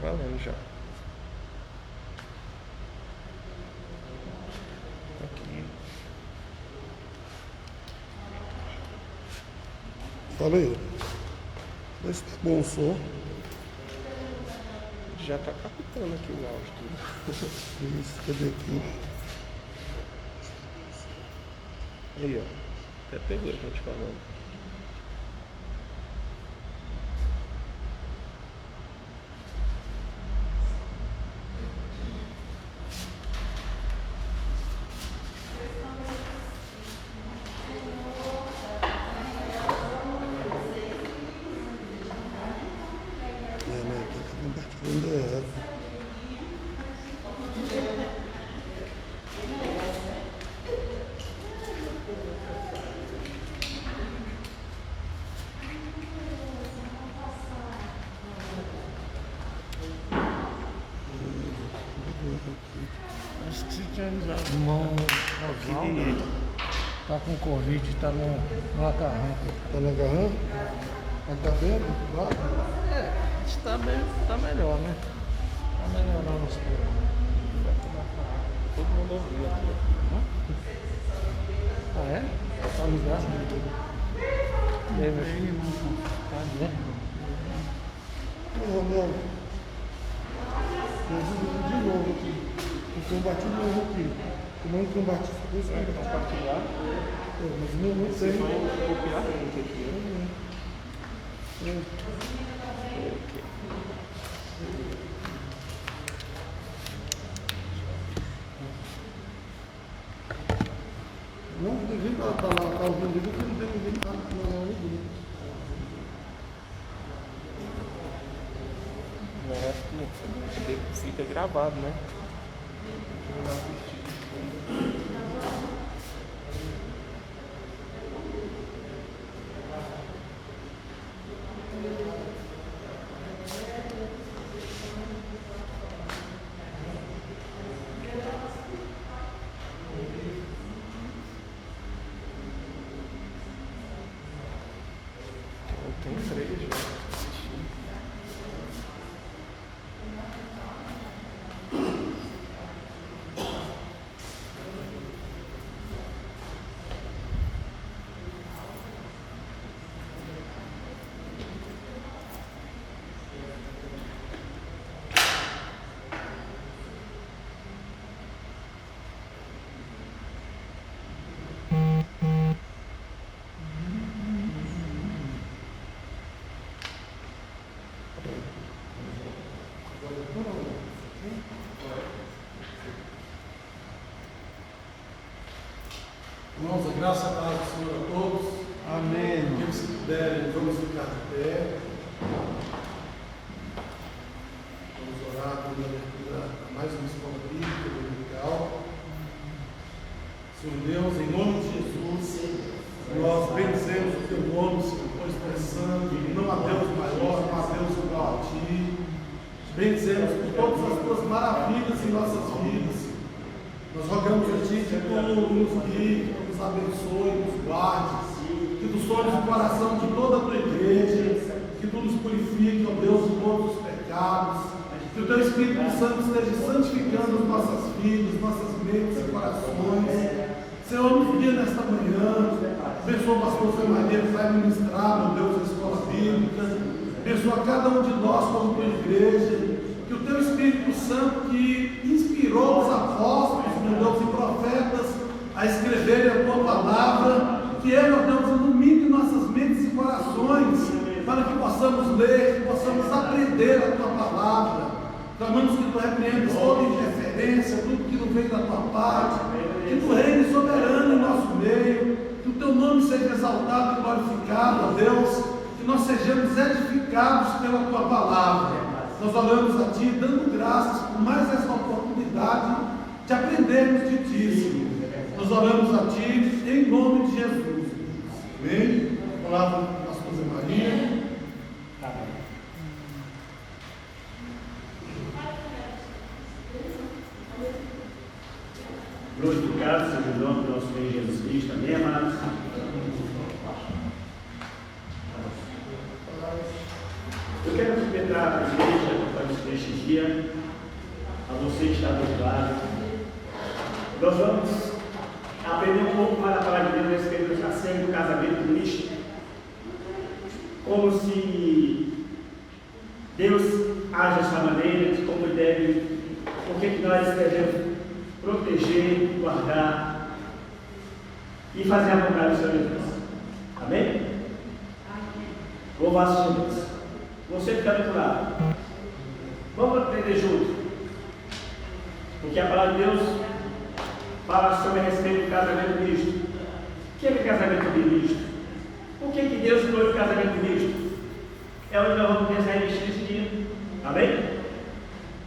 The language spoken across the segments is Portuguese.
valendo já. Aqui. Fala aí. Vê se tá bom o som. Já tá captando aqui o áudio tudo. Isso, cadê aqui? Aí, ó. Até pegou a gente falando. Né? Tá compartilhando errado. Acho que você tinha avisado. Irmão Osvaldo tá com Covid, tá numa carranca. Tá na garrafa? Mas tá vendo? Lá? Tá melhor, né? Tá melhorando as coisas. Todo mundo ouviu aqui. Ah, é? Tá ligado? E aí, meu filho? Tá bem? Não. Eu de novo aqui. Eu combati de novo aqui. Eu não combati só esse Vai combate. compartilhar. Mas não Você tem. vai copiar o link aqui. Ok. Não, ninguém tá lá, tá ouvindo porque não tem ninguém que tá lá no grupo. Fica gravado, né? Tem 3 já assistindo. Irmãos, a graça e a paz do Senhor a todos. Amém. Aqueles que puderem, vamos ficar de pé. Vamos orar pela abertura a mais uma escola bíblica dominical. Senhor Deus, em nome de Jesus, nós bendizemos o teu nome, Senhor, pois tu és santo, e não há Deus maior, não há Deus igual a ti. Bendizemos por todas as tuas maravilhas em nossas vidas. Nós rogamos a ti que tu nos guie, que tu nos abençoe, nos guarde, que tu sonhes o coração de toda a tua igreja, que tu nos purifique, ó Deus, de todos os pecados, que o teu Espírito Santo esteja santificando as nossas vidas, nossas mentes e corações. Senhor, nos guia nesta manhã, abençoa o pastor Zé Maria que vai ministrar, meu Deus, a escola bíblica, abençoa cada um de nós como tua igreja, que o teu Espírito Santo que inspirou os apóstolos, meu Deus, e profetas a escreverem a tua palavra, que ele, ó Deus, ilumine nossas mentes e corações, para que possamos ler, que possamos aprender a tua palavra. Clamamos que tu repreendas toda interferência, tudo que não vem da tua parte, que tu reines soberano em nosso meio, que o teu nome seja exaltado e glorificado, ó Deus, que nós sejamos edificados pela tua palavra. Nós oramos a ti, dando graças por mais essa oportunidade de aprendermos de ti, Senhor. Nós oramos a ti em nome de Jesus. Amém? Palavra do pastor Zé Maria. Glorificado seja o nome do nosso Senhor Jesus Cristo, amém, amados? Eu quero cumprimentar a igreja para os textos nós vamos aprender um pouco mais da palavra de Deus a respeito acerca do casamento misto. Como se Deus age dessa maneira, de como deve, por que nós devemos proteger, guardar e fazer a vontade do Senhor Jesus. Amém? Louvado seja Deus. Você que está do outro lado, vamos aprender junto, porque a palavra de Deus fala sobre a respeito do casamento misto. O que é casamento misto? Por que Deus criou o casamento misto? É onde nós vamos pensar em investir esse dia. Amém?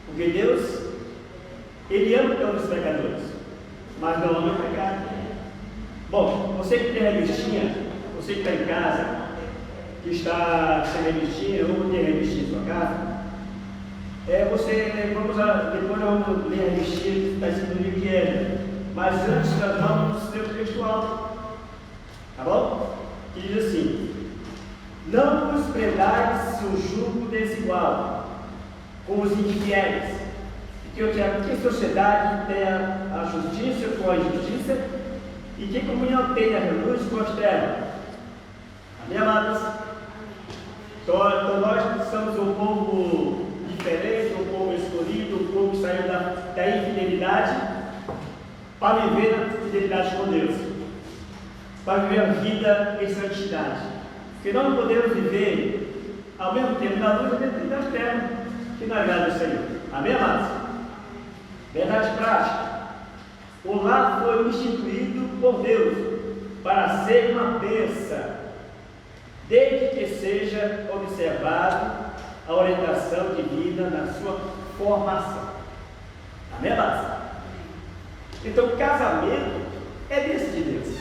Porque Deus, Ele ama todos os pecadores, mas não ama o pecado. Bom, você que tem revistinha, você que está em casa, que está sem revistinha ou tem revistinha em sua casa, depois nós vamos ler a revistinha que está escrito no livro de Esdras, mas antes nós vamos ler o textual, tá bom? Que diz assim: não vos prendais o jugo desigual com os infiéis, que sociedade tem a justiça com a injustiça, e que comunhão tem a luz com as trevas. Amém, amados? Então nós somos um povo diferente, um povo escolhido, um povo que saiu da infidelidade para viver na fidelidade com Deus, para viver a vida em santidade. Porque nós não podemos viver ao mesmo tempo na luz e ao mesmo tempo das trevas, que não agrada ao Senhor. Amém, amados? Verdade prática. O lar foi instituído por Deus para ser uma bênção, desde que seja observado a orientação divina na sua formação. Amém, amados? Então, o casamento é bênção de Deus.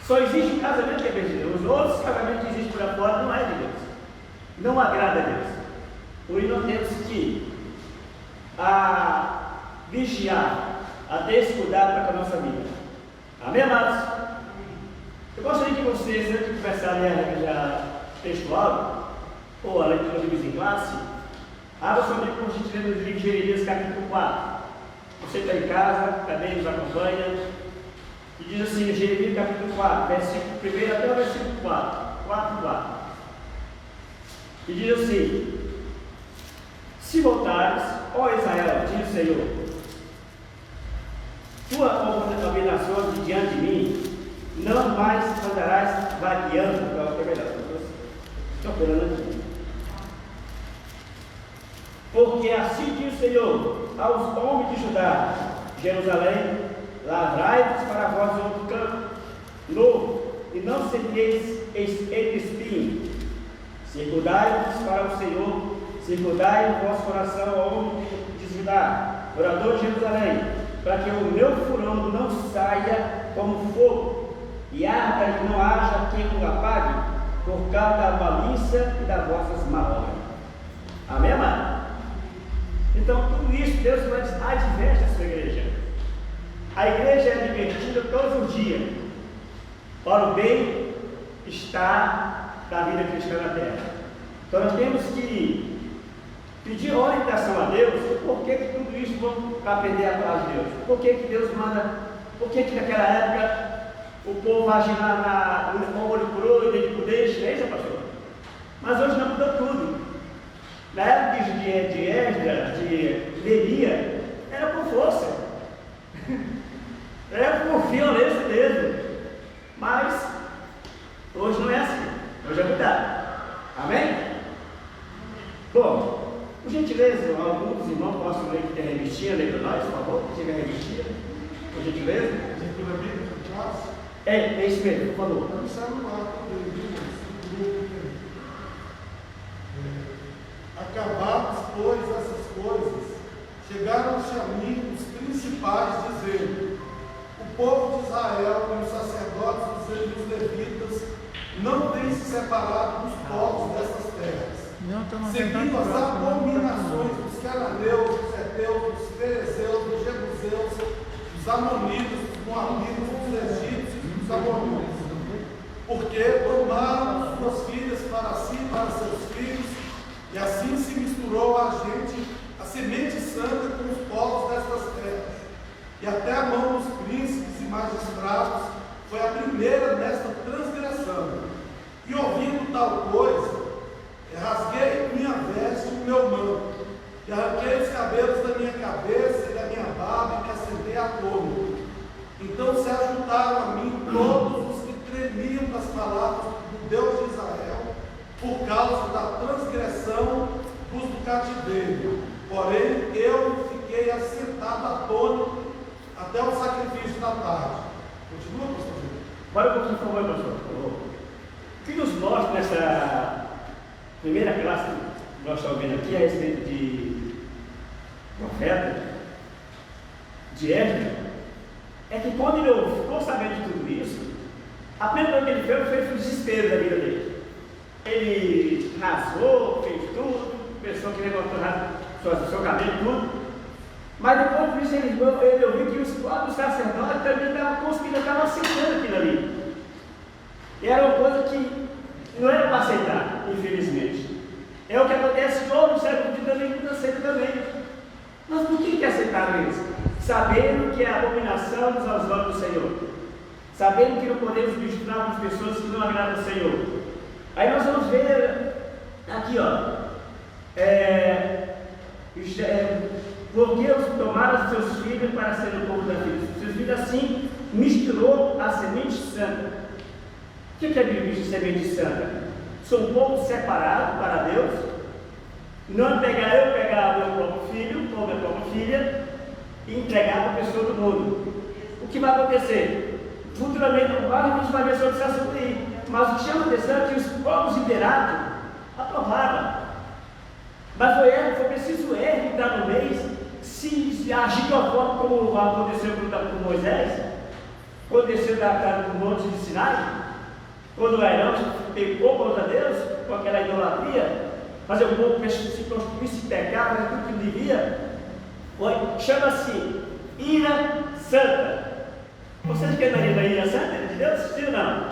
Só existe um casamento que é bênção de Deus. Os outros casamentos que existem por aí fora não é de Deus. Não agrada a Deus. Por isso nós temos que vigiar, a ter esse cuidado para com a nossa vida. Amém, amados? Eu gostaria que vocês, antes de começar a ler a regra textual, ou a leitura de livros em classe, abra sua Bíblia com a gente lendo o livro de Jeremias, capítulo 4. Você está em casa, também nos acompanha, e diz assim, Jeremias capítulo 4, versículo 1 até o versículo 4. E diz assim: se voltares, ó Israel, diz o Senhor, tua abominação de diante de mim, não mais andarás vagueando, estou falando aqui. Porque assim diz o Senhor aos homens de Judá, Jerusalém, lavrai-vos para vós outro campo novo, e não semeis entre espinhos. Circundai-vos para o Senhor, circundai o vosso coração ao homem de Judá, morador de Jerusalém, para que o meu furor não saia como fogo, e arda e não haja quem o apague, por causa da malícia e das vossas malas. Amém, amado? Então, tudo isso Deus adverte a sua igreja. A igreja é advertida todos os dias para o bem-estar da vida cristã na terra. Então, nós temos que pedir orientação a Deus. Por que tudo isso vamos aprender a palavra de Deus? Por que Deus manda? Por que naquela época o povo aginar no olho por olho, dedo por dedo? É isso, pastor? Mas hoje não mudou tudo. Na época de Esdras, de Neemias, era por força, era por violência mesmo. Mas hoje não é assim, hoje é mudado. Amém? Bom, por gentileza, alguns irmãos possam ler que tem revistinha, lê para nós, por favor, que tiver revistinha, por gentileza. É isso mesmo, por favor. Acabadas, pois, essas coisas, chegaram-se a mim os principais, dizendo: o povo de Israel e os sacerdotes e os levitas não têm se separado dos povos dessas terras, seguindo as abominações dos cananeus, dos heteus, dos ferezeus, dos jebuseus, dos amonitas, dos moabitas, dos egípcios e dos amorreus, porque tomaram suas filhas para si e para seus filhos, e assim se misturou a semente santa com os povos destas terras, e até a mão dos príncipes e magistrados foi a primeira desta transgressão. E ouvindo tal coisa, rasguei minha veste e o meu manto, e arranquei os cabelos da minha cabeça e da minha barba, e me assentei atônito. Então se ajuntaram a mim todos os que tremiam das palavras do Deus de Israel, por causa da transgressão dos do cativeiro. Porém, eu fiquei assentado atônito até o sacrifício da tarde. Continua, pastor? Agora um pouquinho, por favor, pastor. O que nos mostra nessa primeira classe que nós estamos vendo aqui a respeito de profeta, de Esdras, é que quando ele ficou sabendo de tudo isso, a primeira coisa que ele fez foi o desespero da vida dele. Ele rasgou, fez tudo, pensou que levantou seu cabelo e tudo, mas depois disso ele ouviu que os próprios sacerdotes também estavam conspirando, estavam aceitando aquilo ali. E era uma coisa que não era para aceitar, infelizmente. É o que acontece hoje no século XX também, que não aceita também. Mas por que aceitaram isso? Sabendo que é a abominação aos olhos do Senhor. Sabendo que não podemos misturar com as pessoas que não agradam ao Senhor. Aí nós vamos ver aqui, ó. Porque os tomaram os seus filhos para serem o povo da vida. Seus filhos assim misturou a semente santa. O que é a Bíblia diz de semente santa? Sou um povo separado para Deus. Não eu pegar o meu próprio filho ou minha própria filha e entregar para a pessoa do mundo. O que vai acontecer? Futuramente, a gente vai ver sobre esse assunto aí. Mas o que chama atenção é que os povos liberados aprovaram. Mas foi preciso ele entrar no meio, se agir de uma forma como aconteceu com Moisés, aconteceu no Monte de Sinai, quando o Arão pecou contra Deus, com aquela idolatria, fazer o povo se prostituir, se pecar, fazer tudo que devia, chama-se ira santa. Vocês querem a ira santa de Deus? Sim ou não?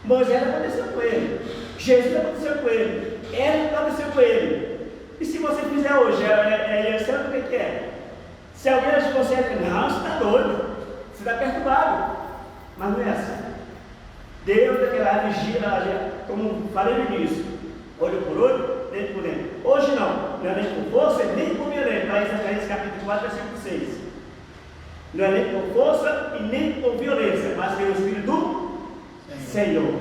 Moisés aconteceu com ele, Jesus aconteceu com ele, Ela aconteceu com ele. E se você fizer hoje, ira santa, o que é? Se alguém acha que você não, você está doido, você está perturbado. Mas não é assim. Deus daquela vigia, como falei no início, olho por olho, dentro por dentro. Hoje não é nem por força, nem por violência. Está em Zacarias capítulo 4, versículo 6. Não é nem por força e nem por violência, mas pelo Espírito do Senhor.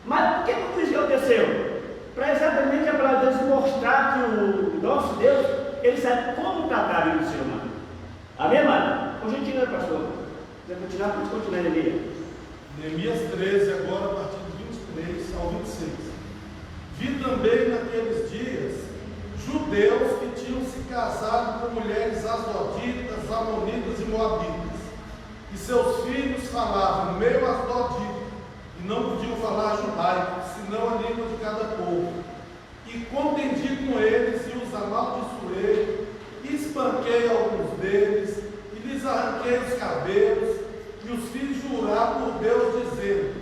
Mas por que tudo isso aconteceu? Para exatamente a palavra de Deus mostrar que o nosso Deus, ele sabe como tratar a vida do ser humano. Amém, mano? Por gentileza, pastor. Você continuar, pode continuar, Neemias. Neemias 13, agora a partir do 23 ao 26. Vi também naqueles dias judeus que tinham se casado com mulheres asdoditas, amonitas e moabitas, e seus filhos falavam meio asdodita, e não podiam falar judaico, senão a língua de cada povo. E contendi com eles e os amaldiçoei, e espanquei alguns deles, e lhes arranquei os cabelos, e os fiz jurar por Deus, dizendo: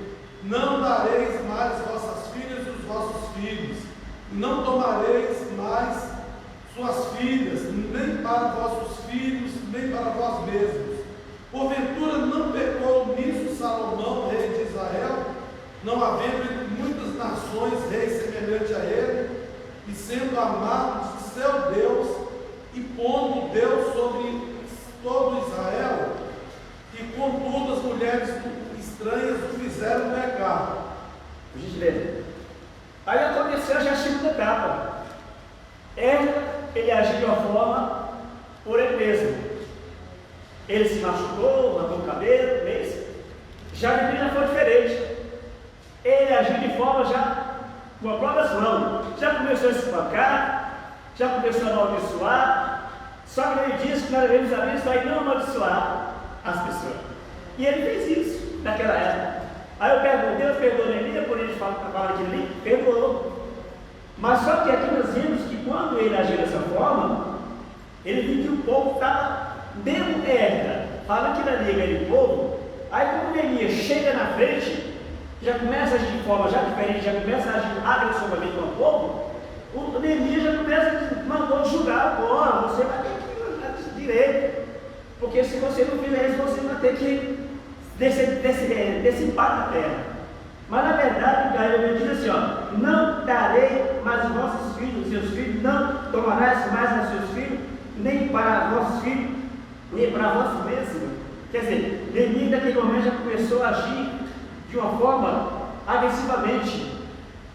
não dareis mais vossas filhas e os vossos filhos, não tomareis mais suas filhas, nem para vossos filhos, nem para vós mesmos. Porventura não pecou nisso Salomão, rei de Israel, não havendo entre muitas nações rei semelhante a ele, e sendo amado de seu Deus, e pondo Deus sobre todo Israel, e contudo as mulheres estranhas o fizeram pecar. A gente lê. Aí aconteceu já a segunda etapa. Ele agiu de uma forma por ele mesmo. Ele se machucou, arrancou o cabelo, fez. Já Neemias foi diferente. Ele agiu de forma já com as próprias mãos. Já começou a se espancar, já começou a amaldiçoar. Só que ele disse que nós devemos abençoar e não amaldiçoar as pessoas. E ele fez isso naquela época. Aí eu pergunto: Deus perdoou Neemias por ele falar aquilo ali? Perdoou. Mas só que aqui nós vimos que quando ele agiu dessa forma, ele viu que o povo estava mesmo terra, fala aquilo ali, aquele povo. Aí quando Neemias chega na frente, já começa a agir de forma já diferente, já começa a agir agressivamente com o povo, o Neemias já começa a mandar julgar: agora você vai ter que fazer direito, porque se você não ter que dissipar da terra. Mas na verdade, a Bíblia diz assim: ó, não darei mais os vossos filhos, seus filhos, não tomarás mais a seus filhos, nem para vossos filhos, nem para vós mesmos. Quer dizer, Neemias naquele momento já começou a agir de uma forma agressivamente,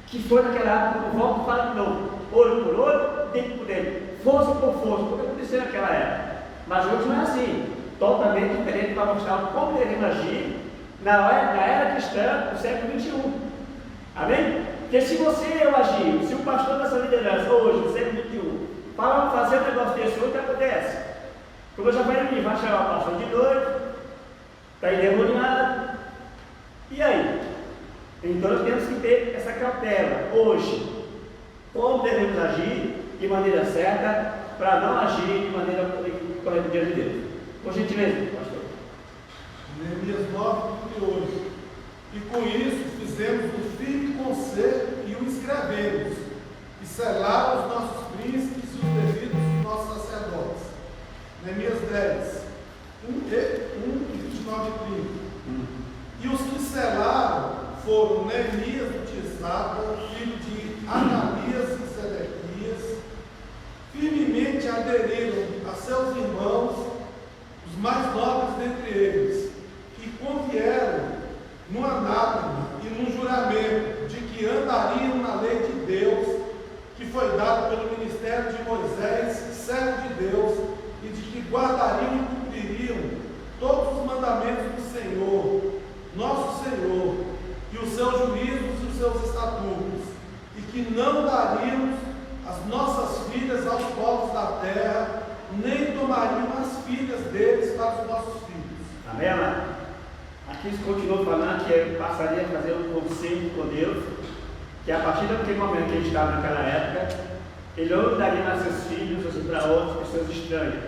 que foi naquela época, quando volta fala que não, ouro por ouro, dente por dente, força por força, o que aconteceu naquela época. Mas hoje não é assim, totalmente diferente, para mostrar como devemos agir na era cristã do século XXI. Amém? Porque se você e eu agir, se o pastor dessa liderança hoje, no século XXI, fazer um negócio desse, o que acontece? Como eu já falei, vai chamar o pastor de noite, está endemoniado. E aí? Então nós temos que ter essa cautela hoje. Como devemos agir de maneira certa para não agir de maneira correta diante de Deus? Por gentileza, pastor. Neemias 9:38. E com isso fizemos o firme conselho e o escrevemos, e selaram os nossos príncipes e os devidos dos nossos sacerdotes. Neemias 10, 29 e 30. E os que selaram foram Neemias de Tisata, filho de Ananias e Zedequias, firmemente aderiram a seus irmãos, os mais nobres dentre eles, que convieram no anátema e no juramento de que andariam na lei de Deus, que foi dada pelo ministério de Moisés, servo de Deus, e de que guardariam e cumpririam todos os mandamentos do Senhor, nosso Senhor, e os seus juízos e os seus estatutos, e que não daríamos as nossas filhas aos povos da terra, nem tomariam as filhas deles para os nossos filhos. Amém, amado? Aqui continua falando que ele passaria a fazer um conselho com Deus, que a partir daquele momento que ele estava naquela época, ele não daria a seus filhos ou para outras pessoas estranhas,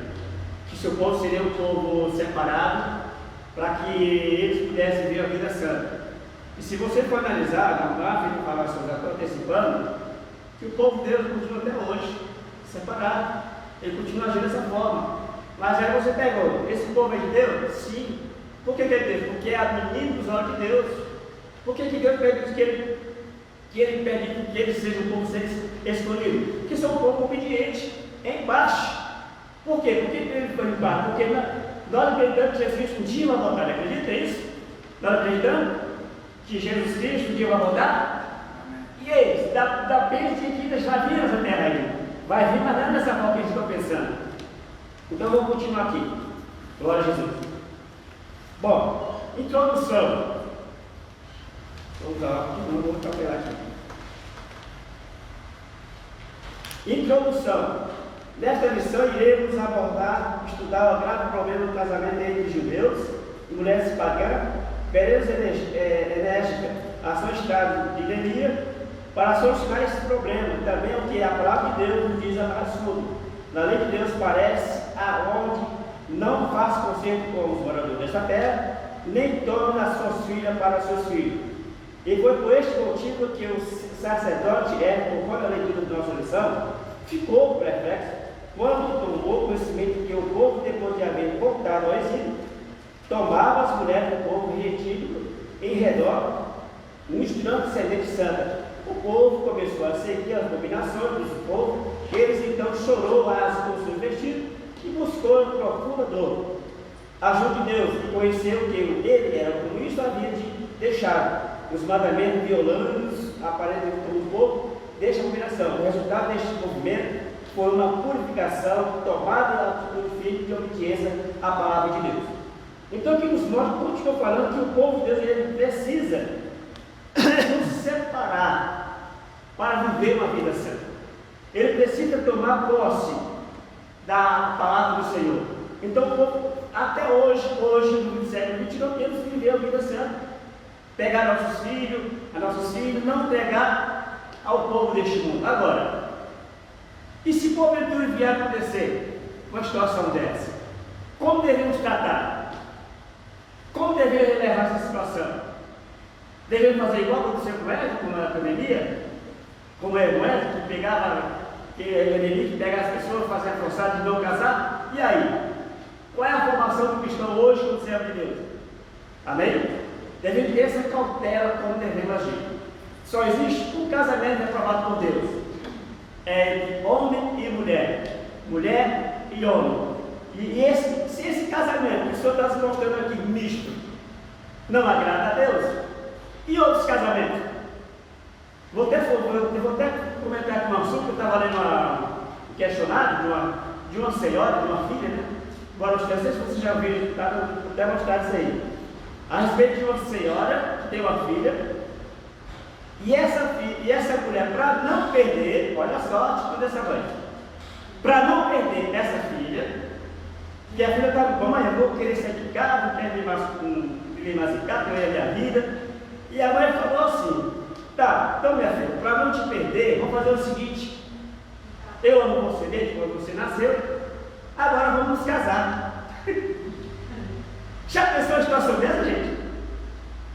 que seu povo seria um povo separado, para que eles pudessem viver a vida santa. E se você for analisar, não há feito falar sobre, já estou antecipando, que o povo de Deus continua até hoje, separado, ele continua agindo dessa forma. Mas aí você pegou, esse povo é de Deus? Sim. Por que é Deus? Porque é menino dos olhos de Deus. Por que Deus pede que ele pede que eles sejam um povo escolhido? Porque são um povo obediente, é embaixo. Por quê? Por que ele foi embaixo? Porque nós acreditamos que Jesus um dia vai voltar. Acredita nisso? Nós acreditamos que Jesus Cristo um dia vai voltar? E eles, da pena que deixar vir nessa terra aí. Vai vir, mas não é dessa forma que eles estão pensando. Então vamos continuar aqui. Glória a Jesus. Bom, introdução. Vamos lá, não vou capelar aqui. Introdução. Nesta lição iremos estudar o grave problema do casamento entre judeus e mulheres pagãs. Veremos enérgica ação estável de Neemias para solucionar esse problema. Também o que a palavra de Deus nos diz a assunto. Na lei de Deus parece aonde não faz conserto com os moradores desta terra, nem tome as suas filhas para seus filhos. E foi por este motivo que o sacerdote, conforme a leitura da nossa lição, ficou perplexo quando tomou conhecimento que o povo, depois de haver voltado ao exílio, tomava as mulheres do povo retido em redor, misturando descendente santa. O povo começou a seguir as dominações do povo. Eles então chorou as com seus vestidos e buscou em profunda dor. Ajude Deus e conheceu que ele era como isso havia de deixar os mandamentos violando aparentemente o povo deixa a combinação. O resultado deste movimento foi uma purificação tomada da atitude firme de obediência à palavra de Deus. Então aqui nos mostra, continua falando que o povo de Deus ele precisa se separar para viver uma vida santa. Ele precisa tomar posse da palavra do Senhor. Então o povo, até hoje no século XX, não temos que viver a vida santa. Pegar nossos filhos, não entregar ao povo deste mundo. Agora, e se porventura vier a acontecer uma situação dessa? Como devemos tratar? Como devemos levar essa situação? Devemos fazer igual aconteceu com Ézio, com a pandemia? Como é o Ézio, que pegava, que pegava as pessoas, fazia forçado de não casar? E aí? Qual é a formação do cristão hoje no servo de Deus? Amém? Devemos ter essa cautela como devemos agir. Só existe um casamento aprovado por Deus. É entre homem e mulher. Mulher e homem. E se esse casamento que o Senhor está se mostrando aqui, misto, não agrada a Deus, e outros casamentos? Vou até comentar aqui um assunto que eu estava lendo um questionário de uma senhora, de uma filha, né? Agora, não sei se vocês já viram, está demonstrado isso aí. A respeito de uma senhora que tem uma filha, e essa mulher, para não perder, olha só a atitude dessa mãe, para não perder essa filha, que a filha está com mãe, eu vou querer sair de casa, não quero viver mais em casa, ganhar minha vida. E a mãe falou assim: tá, então minha filha, para não te perder, vamos fazer o seguinte: eu amo você desde quando você nasceu, agora vamos nos casar. Já pensou a situação dessa, gente?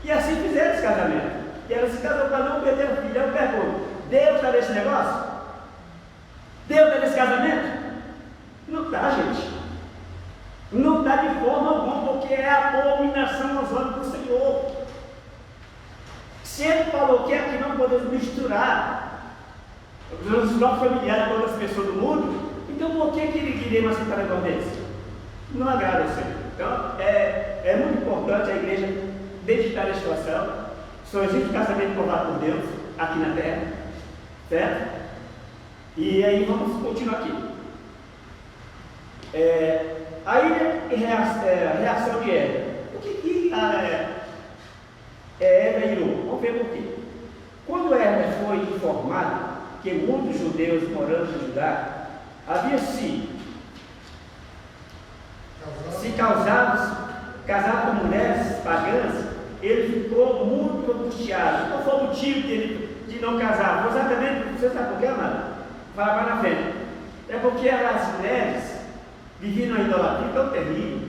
E assim fizeram esse casamento. E ela se casou para não perder a filha. Eu pergunto: Deus está nesse negócio? Deus está nesse casamento? Não está, gente. Não está de forma alguma, porque é abominação aos olhos do Senhor. Se Ele falou que aqui não podemos misturar os nossos familiares com outras pessoas do mundo, então por que Ele queria aceitar negócio desse? Não agrada ao Senhor. Então, é muito importante a igreja dedicar a situação. Só existe casamento provado por Deus aqui na terra, certo? E aí vamos continuar aqui. A reação de Eva. O que Eva irou? Vamos ver por quê. Quando Eva foi informada que muitos judeus morando em Judá havia se casado com mulheres pagãs, ele ficou muito angustiado. Qual foi o motivo de não casar? Foi exatamente, você sabe por quê, amado? Fala mais na frente. É porque as mulheres viviam uma idolatria tão terrível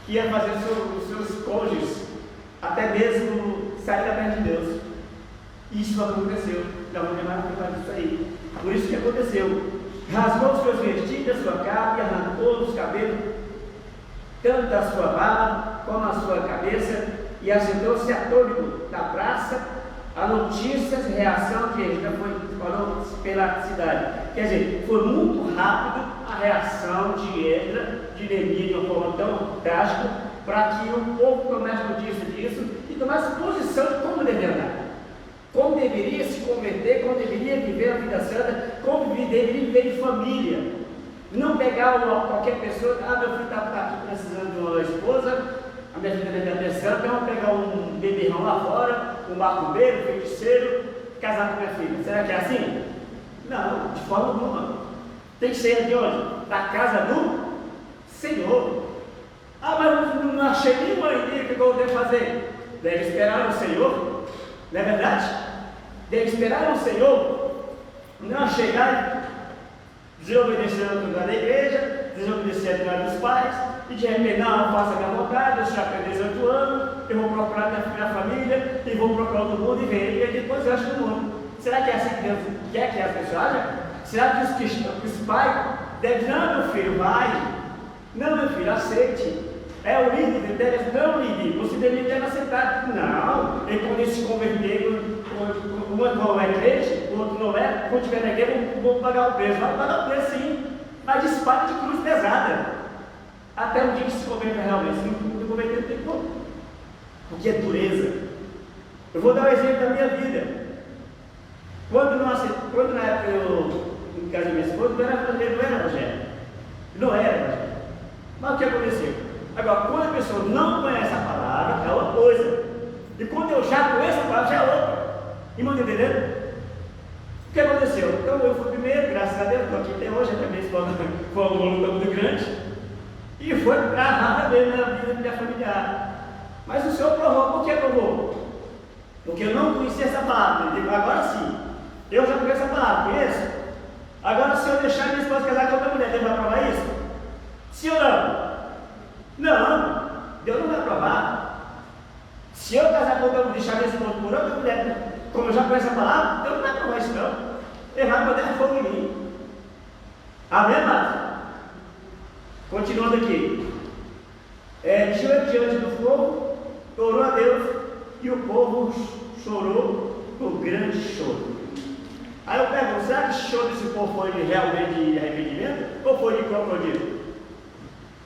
que ia fazer os seus cônjuges até mesmo sair da terra de Deus. E isso aconteceu. Da mulher mais faz isso aí. Por isso que aconteceu. Rasgou os seus vestidos, a sua capa, e arrancou os cabelos, tanto da sua barba como a sua cabeça, e assentou-se atônito na praça. A notícia de reação que ele já falou pela cidade. Quer dizer, foi muito rápido a reação de Esdras, de Neemias, de uma forma tão drástica, para que o povo tomasse notícia disso e tomasse posição de como deveria andar, como deveria se converter, como deveria viver a vida santa, como deveria viver em família. Não pegar qualquer pessoa: meu filho está aqui precisando de uma esposa, a minha filha deve ter santa, então vamos pegar um beberrão lá fora, um macumbeiro, um feiticeiro, casar com minha filha. Será que é assim? Não, de forma alguma. Tem que ser de onde? Da casa do Senhor. Mas não achei nenhuma ideia que eu devo fazer. Deve esperar o Senhor, não é verdade? Deve esperar o Senhor, não chegar desobedecendo a autoridade da igreja, desobedecendo a autoridade dos pais, e de repente: não faça a minha vontade, eu já tenho 18 anos, eu vou procurar minha família, e vou procurar todo mundo e ver, e depois eu acho do mundo. Será que é assim que Deus quer que as pessoas ajam? Será que os pais devem: não, meu filho, vai, não, meu filho, aceite. É o líder deles, não, líder, você deveria ter aceitado. Não, ele quando ele se converter, um não é crente, o outro não é, quando estiver na igreja, vou pagar o preço. Vai pagar o preço sim, mas de espada de cruz pesada. Até o dia que se converta realmente. Se não converter, não tem como. Porque é dureza. Eu vou dar um exemplo da minha vida. Quando na época no caso da minha esposa, não era evangélico. Não era evangélico. Mas o que aconteceu? Agora, quando a pessoa não conhece a palavra, é uma coisa. E quando eu já conheço a palavra, já é outra. Irmão, entendendo? O que aconteceu? Então eu fui primeiro, graças a Deus, estou aqui até hoje, a minha esposa foi uma luta muito grande. E foi gravada mesmo na vida da minha familiar. Mas o Senhor provou. Por que provou? Porque eu não conhecia essa palavra. Agora sim. Eu já conheço essa palavra, conheço? Agora, se eu deixar minha esposa casar com outra mulher, Deus vai aprovar isso? Sim ou não? Não, Deus não vai aprovar. Se eu casar com outra mulher, deixar minha esposa por outra mulher, como eu já conheço a palavra, Deus não vai aprovar isso não. Ele vai poder fogo em mim. Amém, amado? Continuando aqui. de joelho diante do povo, orou a Deus, e o povo chorou com grande choro. Aí eu pergunto, será que o choro desse povo foi realmente de arrependimento ou foi de crocodilo?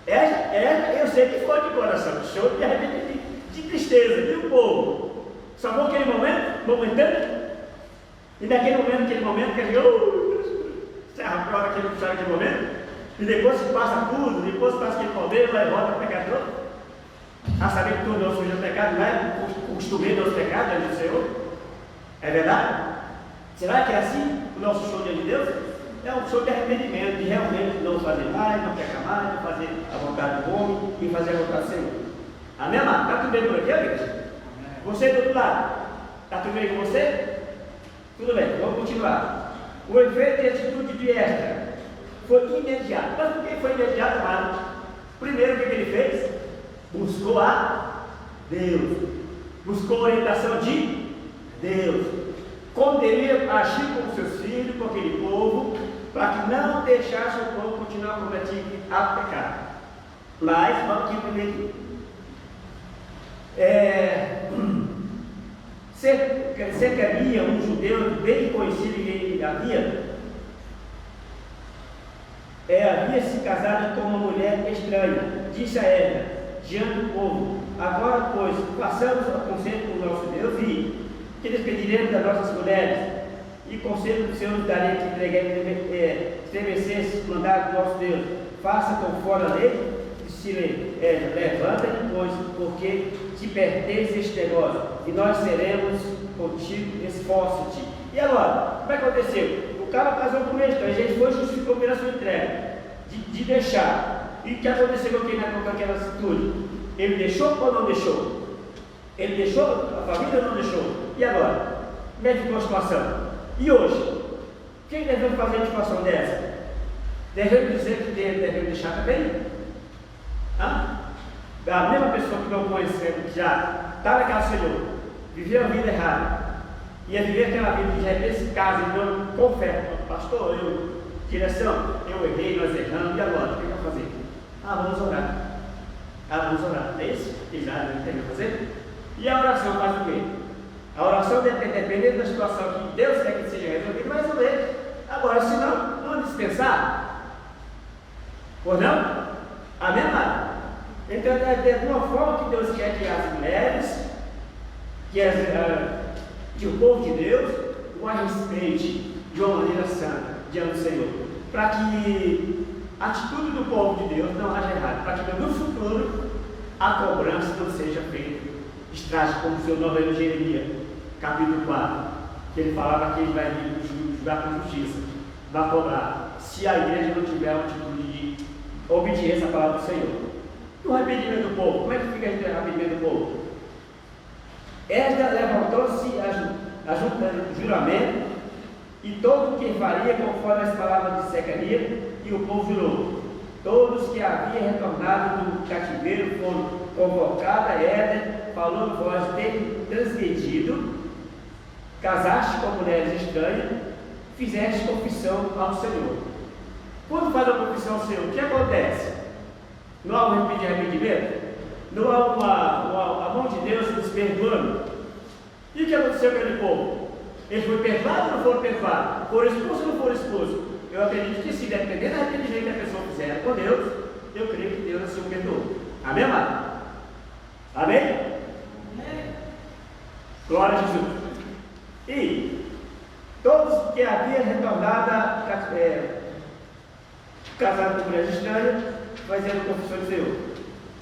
Eu sei que foi de coração, choro de arrependimento, de tristeza, e o povo? Só foi aquele momento, momentâneo? E naquele momento, que ele serra aquele momento, e depois que passa tudo, depois que passa aquele poder, vai e volta para o pecador, a saber que tudo não surge do pecado, não é o costume do nosso pecado, é do Senhor. É verdade? Será que é assim o nosso show de Deus? É um show de arrependimento, de realmente não fazer mais, não pecar mais, não fazer a vontade do homem e fazer a vontade do Senhor. Amém, amado? Está tudo bem por aqui, amigos? Você do outro lado, está tudo bem com você? Tudo bem, vamos continuar. O efeito e atitude de Esdras foi imediato. Mas por que foi imediato, amado? Primeiro, o que ele fez? Buscou a Deus. Buscou a orientação de Deus. Como deveria agir com seus filhos, com aquele povo, para que não deixasse o povo continuar cometendo ato pecado. Mas, vamos aqui primeiro. Secania, um judeu bem conhecido que havia se casado com uma mulher estranha. Disse a ela, diante do povo: agora, pois, façamos o conselho com o nosso Deus e que despediremos das nossas mulheres, e conselho do Senhor nos darei que estremecesse o mandado do nosso Deus. Faça conforme a lei, e se levanta depois, porque te pertence este negócio, e nós seremos contigo, esforça-te. E agora, como é que aconteceu? O cara casou com ele, então a gente foi justificou pela sua entrega, de deixar. E o que aconteceu com aquela atitude? Ele deixou ou não deixou? Ele deixou, a família não deixou. E agora? Como é que ficou a situação? E hoje? O que devemos fazer em situação dessa? Devemos dizer que devemos deixar também? A mesma pessoa que não conheceu, que já está naquela Senhor, viveu a vida errada, ia viver aquela vida de repente se casa e não confere, pastor, direção, eu errei, nós erramos, e agora? O que eu vou fazer? Vamos orar. Vamos orar. É isso que já não tem que fazer? E a oração faz o quê? A oração dependendo da situação que Deus quer que seja resolvida, vai resolver. Agora, se não dispensar, ou não? Amém, amado? Então, é de uma forma que Deus quer que as mulheres, que o povo de Deus, o respeite de uma maneira santa diante do Senhor, para que a atitude do povo de Deus não haja errado, para que no futuro a cobrança não seja feita estraga, como o seu nome é Jeremias, capítulo 4, que ele falava que ele vai julgar com justiça, vai cobrar, se a igreja não tiver uma atitude de obediência à palavra do Senhor. E o arrependimento do povo, como é que fica o arrependimento do povo? Esdras levantou-se a juramento, e todo o que faria conforme as palavras de Secania, e o povo jurou. Todos que haviam retornado do cativeiro foram convocados a Esdras, falou vós ter transgredido, casaste com mulheres estranhas, fizeste confissão ao Senhor. Quando faz a confissão ao Senhor, o que acontece? Não há um arrependimento? Não há a mão de Deus nos perdoando? E o que aconteceu com aquele povo? Eles foram perdoados ou não foram perdoados? Foram expulsos ou não foram expulsos? Eu acredito que, se dependendo do arrependimento que a pessoa fizer com Deus, eu creio que Deus assim o perdoou. Amém, amado? Amém? Amém? Glória a Jesus. E todos que haviam retornado casados com mulheres estranhas, fazendo confissão do Senhor.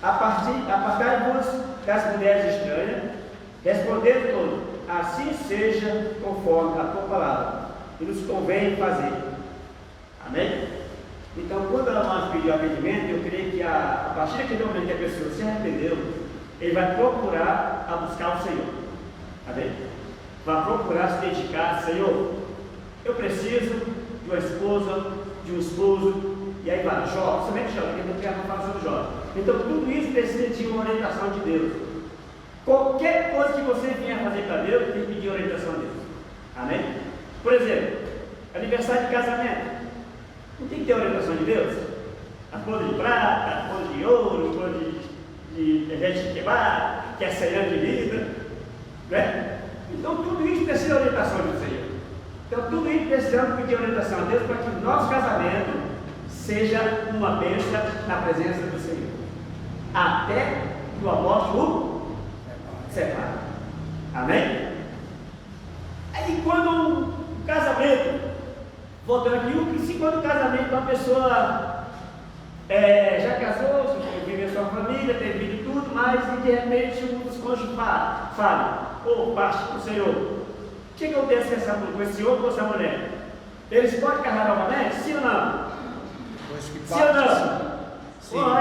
Apartai-vos das mulheres estranhas, respondendo todos: assim seja conforme a tua palavra, e nos convém fazer. Amém? Então, quando nós pedimos arrependimento, eu creio que a partir daquele momento que a pessoa se arrependeu, ele vai procurar a buscar o Senhor. Amém? Vai procurar se dedicar. Senhor, eu preciso de uma esposa, de um esposo, e aí vai, Jó, somente Jó, porque não quero falar sobre Jó. Então, tudo isso precisa de uma orientação de Deus. Qualquer coisa que você venha fazer para Deus, tem que pedir orientação a Deus. Amém? Por exemplo, aniversário de casamento. Não tem que ter orientação de Deus? A cor de prata, a cor de ouro, a cor de gente que é 100 anos de vida, né? Então tudo isso precisa de orientação do Senhor. Então tudo isso precisamos pedir orientação a Deus para que o nosso casamento seja uma bênção na presença do Senhor. Até que a morte o separe. Amém? Aí quando o casamento, voltando aqui, o que se quando o casamento uma pessoa já casou, viveu sua família, teve vida e tudo, mas e de repente um dos cônjuges fala, baixe para o Senhor. O que acontece com esse homem ou com essa mulher? Eles podem casar novamente? Sim ou não? Sim ou não?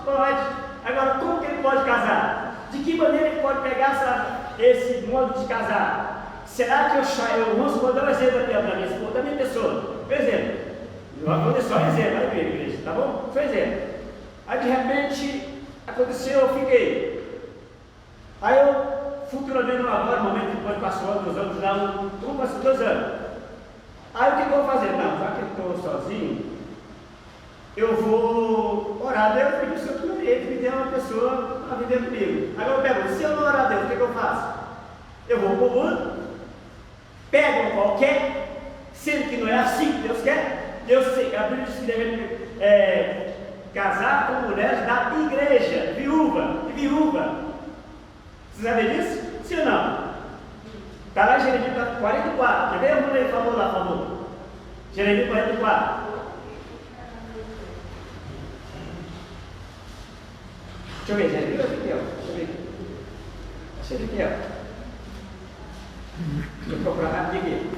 Pode. Agora, como que ele pode casar? De que maneira ele pode pegar esse modo de casar? Será que vou dar um exemplo aqui para minha esposa, da minha pessoa. Por exemplo, vou dar só um exemplo, vai ver, igreja, tá bom? Por exemplo, aí de repente aconteceu, eu fiquei. Aí eu, futuramente, agora, no momento depois passou 2 anos, lá, 2 anos. Aí o que eu vou fazer? Não, já que eu estou sozinho, eu vou orar a Deus, pedir o Senhor que me dê uma pessoa para viver comigo. Agora eu pergunto, se eu não orar a Deus, o que eu faço? Eu vou para o mundo, pego qualquer, sendo que não é assim que Deus quer. A Bíblia diz que deve casar com mulheres da igreja, viúva. Vocês sabem disso? Sim ou não? Está lá em Jeremias 44. Quer ver? Vamos ler, por favor, lá, por favor. Jeremias 44. Deixa eu ver, Jeremias ou Ezequiel? Deixa eu ver. Achei Ezequiel. Deixa eu procurar rápido aqui.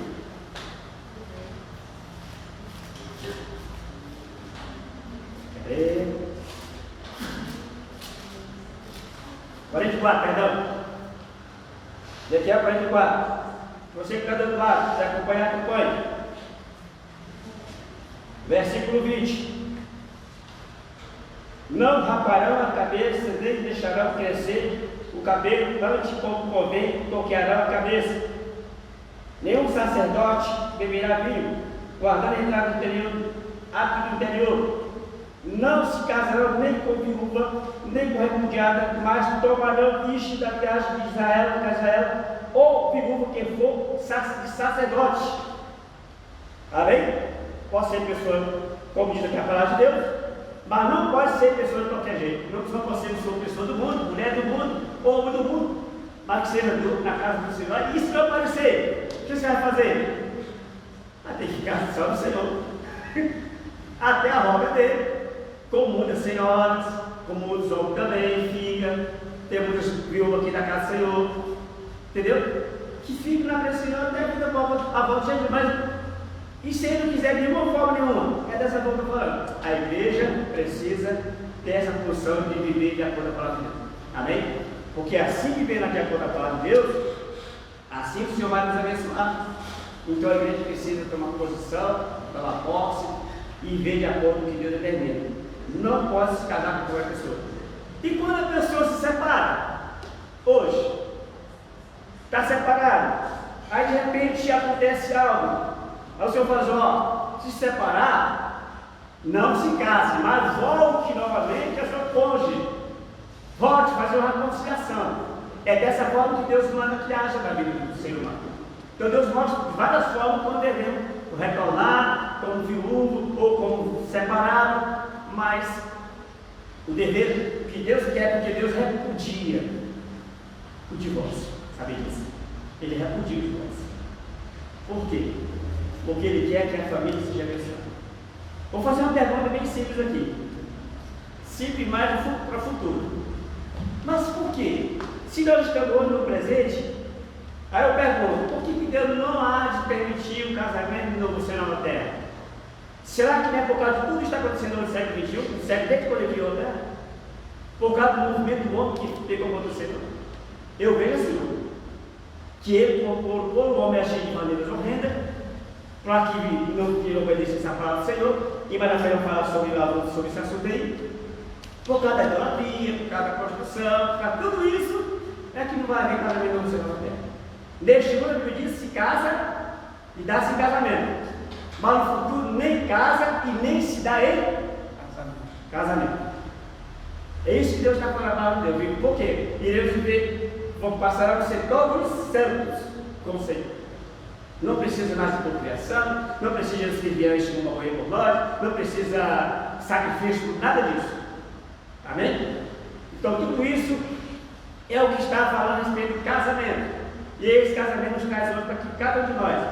Cadê? 44, perdão. Ezequiel 44. Você que está do lado, se acompanhar, acompanhe. Versículo 20. Não raparão a cabeça, nem deixarão crescer o cabelo, antes como convém, toquearão a cabeça. Nenhum sacerdote beberá vinho, guardando a entrada do interior. Não se casarão nem com viúva, nem com repudiada, mas tomarão bicho da viagem de Israel, ou viúva que for de sacerdote. Amém? Pode ser pessoa, como diz aqui a palavra de Deus, mas não pode ser pessoa de qualquer jeito. Não pode ser pessoa do mundo, mulher do mundo, homem do mundo, mas que seja na casa do Senhor. E isso vai aparecer. O que você vai fazer? Vai ter que ficar só no Senhor. Até a roga dele. Como muitas senhoras, como muitos homens também fica. Tem muitas viúvas aqui na casa do Senhor. Entendeu? Que fiquem na presença do Senhor até a vida a volta de Jesus. Mas e se ele não quiser de nenhuma forma nenhuma? É dessa forma que eu estou falando. A igreja precisa ter essa função de viver de acordo com a palavra de Deus. Amém? Porque assim que vem de acordo com a palavra de Deus, assim o Senhor vai nos abençoar. Então a igreja precisa tomar posição, tomar posse e viver de acordo com o que Deus determina. Não pode se casar com qualquer pessoa. E quando a pessoa se separa, hoje, está separado, aí de repente acontece algo. Aí o Senhor fala assim, se separar, não se case, mas volte novamente a seu cônjuge. Volte, fazer uma reconciliação. É dessa forma que Deus manda que haja na vida do ser humano. Então Deus mostra de várias formas como devemos retornar, como viúvo ou como separado, mas o dever que Deus quer, porque Deus repudia o divórcio. Sabe disso? Ele repudia o divórcio. Por quê? Porque Ele quer que a família seja abençoada. Vou fazer uma pergunta bem simples aqui. Simples mais para o futuro. Mas por quê? Se nós estamos hoje no presente, aí eu pergunto, por que Deus não há de permitir o casamento de novo no céu na terra? Será que não é por causa de tudo que está acontecendo no século XXI, no século desde que ele criou a terra? Por causa do movimento do homem que pegou contra o Senhor? Eu vejo assim, que ele colocou o homem agir de maneiras horrendas, para que não obedecesse a palavra do Senhor, e mais na frente eu falo sobre esse assunto aí, por causa da idolatria, por causa da prostituição, por causa de tudo isso, é que não vai haver casamento no céu na terra. Neste mundo, a Bíblia diz, se casa e dá-se em casamento, mas no futuro nem casa e nem se dá em casamento. É isso que Deus está falando na palavra de Deus. Por quê? Iremos viver, passarão a ser todos santos como o Senhor. Não precisa mais de procriação, não precisa de servir antes de morrer por nós, não precisa sacrifício, nada disso. Amém? Então tudo isso é o que está falando a respeito do casamento. E esse casamento nos traz hoje para que cada um de nós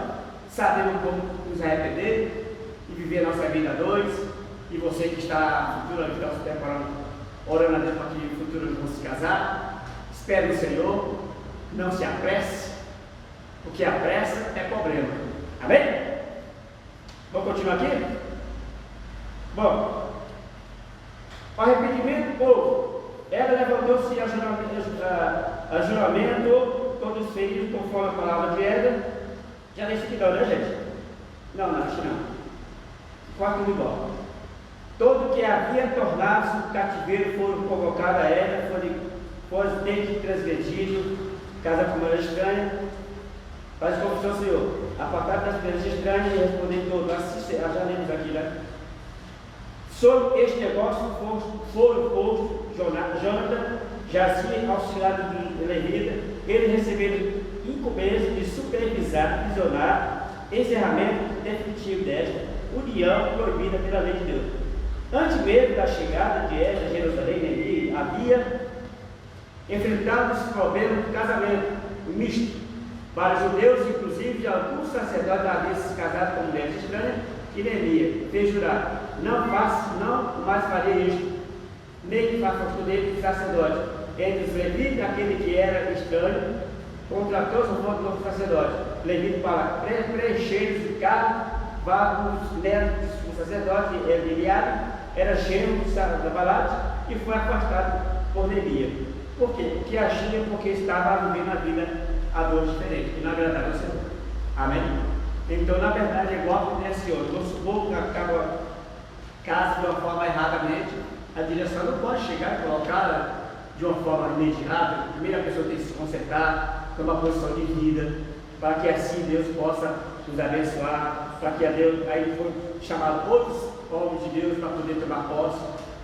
sabemos como nos arrepender e viver a nossa vida a dois. E você que está futuro, que está se preparando, orando a Deus para que no futuro vão se casar, espere no Senhor, não se apresse, porque a pressa é problema. Amém? Vamos continuar aqui? Bom, o arrependimento do povo. Ela levantou-se a juramento, todos feios, conforme a palavra de Ela. Já disse que não, né, gente? Não, acho que não. Quarto de igual. Todo que havia tornado-se o cativeiro foram convocados a ela, foram ter transgredido, casa com mulher estranha, faz confissão, Senhor, apartado das coisas estranhas e responder todos, já lemos aqui, né? Sobre este negócio foram postos Jonathan, jazia auxiliado de levita, ele recebeu incumbência de supervisar, visionar, encerramento definitivo desta união proibida pela lei de Deus. Antes mesmo da chegada de esta a Jerusalém, havia enfrentado esse problema do casamento misto. Para os judeus, inclusive, alguns sacerdotes haviam se casado com mulheres estranhas, que Neemias fez jurar: não mais faria isto, nem faça dele de sacerdote. Entre os levitas, aquele que era estranho, contratou-se o voto do sacerdote. Levita para preencher o cargo, os netos do sacerdote Eliabe, era genro da Balate, e foi afastado por Neemias. Por quê? Porque agia porque estava vivendo a vida a dois diferentes, que não agradava ao Senhor. Amém? Então, na verdade, é igual que nesse hoje. Vamos supor que acaba caso de uma forma erradamente, a direção não pode chegar e colocar de uma forma imediata. Primeiro a pessoa tem que se consertar, tomar posição de vida, para que assim Deus possa nos abençoar, para que a Deus, aí foi chamado outros homens de Deus para poder tomar posse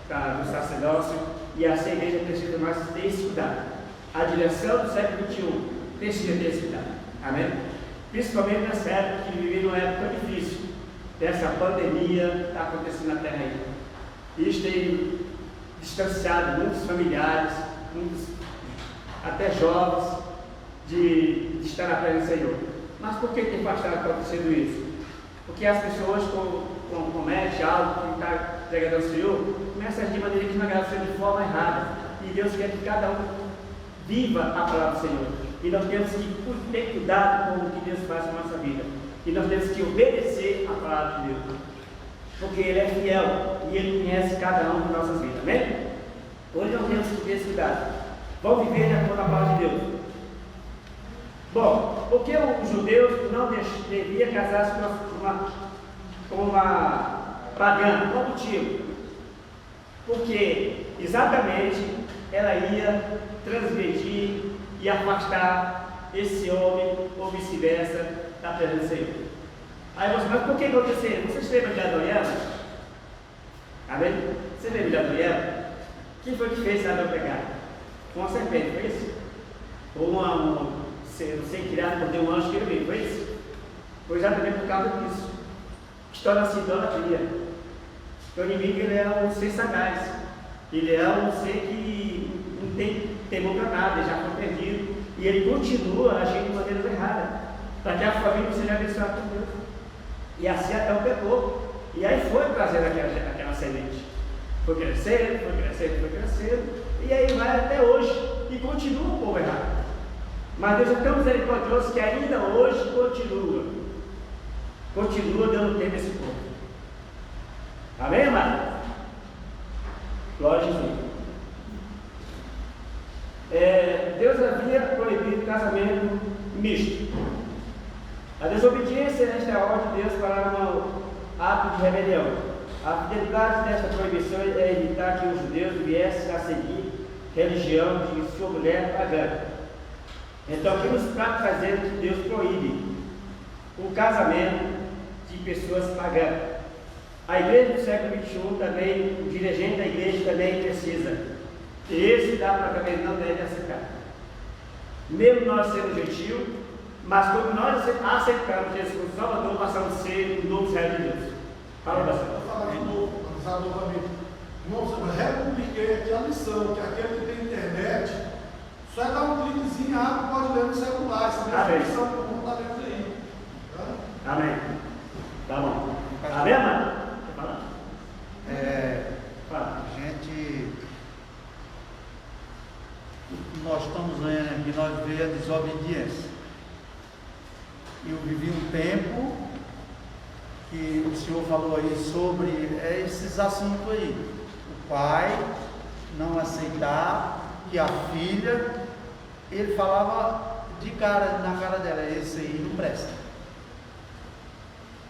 do sacerdócio, e assim a igreja precisa mais ter esse cuidado. A direção do século XXI precisa ter esse cuidado. Amém? Principalmente nessa época que vivemos uma época difícil, dessa pandemia está acontecendo na terra aí. Isso tem distanciado muitos familiares, muitos até jovens, de estar na presença do Senhor. Mas por que tem acontecido isso? Porque as pessoas cometem algo que está entregando ao Senhor, começam a agir de maneira que não agrada ao Senhor de forma errada. E Deus quer que cada um viva a palavra do Senhor. E nós temos que ter cuidado com o que Deus faz na nossa vida. E nós temos que obedecer a palavra de Deus. Porque Ele é fiel e Ele conhece cada um de nossas vidas. Amém? Hoje nós temos que ter esse cuidado. Vamos viver de acordo com a palavra de Deus. Bom, por que os judeus não deviam casar-se com uma pagã? Qual motivo? Porque exatamente ela ia transgredir e afastar esse homem ou vice-versa da presença do Senhor. Aí você, mas por que aconteceu? Vocês lembram de Adonias? Amém? Você lembra de Adonias? Quem foi que fez Adão pegar? Uma serpente, foi isso? Ou não sei, criado por Deus, um anjo que ele veio, foi isso? Foi exatamente por causa disso. Torna-se idolatria. O inimigo, ele é um ser sagaz. Ele é um ser que não tem temor para nada, ele já foi perdido. E ele continua agindo de maneira errada, para que a família seja abençoada por Deus. E assim até o pecou. E aí foi trazendo aquela semente. Foi crescendo, foi crescendo, foi crescendo. E aí vai até hoje. E continua o povo errado. Mas Deus é tão misericordioso que ainda hoje continua dando tempo a esse povo. Amém, amado? Glória a Jesus. Deus havia proibido o casamento misto. A desobediência nesta ordem de Deus para um ato de rebelião. A finalidade desta proibição é evitar que os judeus viessem a seguir religião de sua mulher pagã. Então, aqui nos está dizendo que Deus proíbe o casamento de pessoas pagãs. A igreja do século XXI também, o dirigente da igreja também precisa Esse dá para também não deve aceitar. Mesmo nós sendo gentio, mas quando nós aceitamos Jesus como Salvador, passamos a ser o novo Israel de Deus. Fala bastante. Vou falar de novo, analisar novamente. Irmãos, eu republiquei aqui a lição, que aquele que tem internet, só é dar um cliquezinho, abre, pode ler no celular. Essa mesma lição que o mundo está lendo aí. Tá? Amém. Tá bom. Amém, mano? Fala. Fala. Gente, nós estamos vendo aqui, nós vemos a desobediência. Eu vivi um tempo que o senhor falou aí sobre esses assuntos aí. O pai não aceitar que a filha, ele falava de cara, na cara dela, esse aí não presta.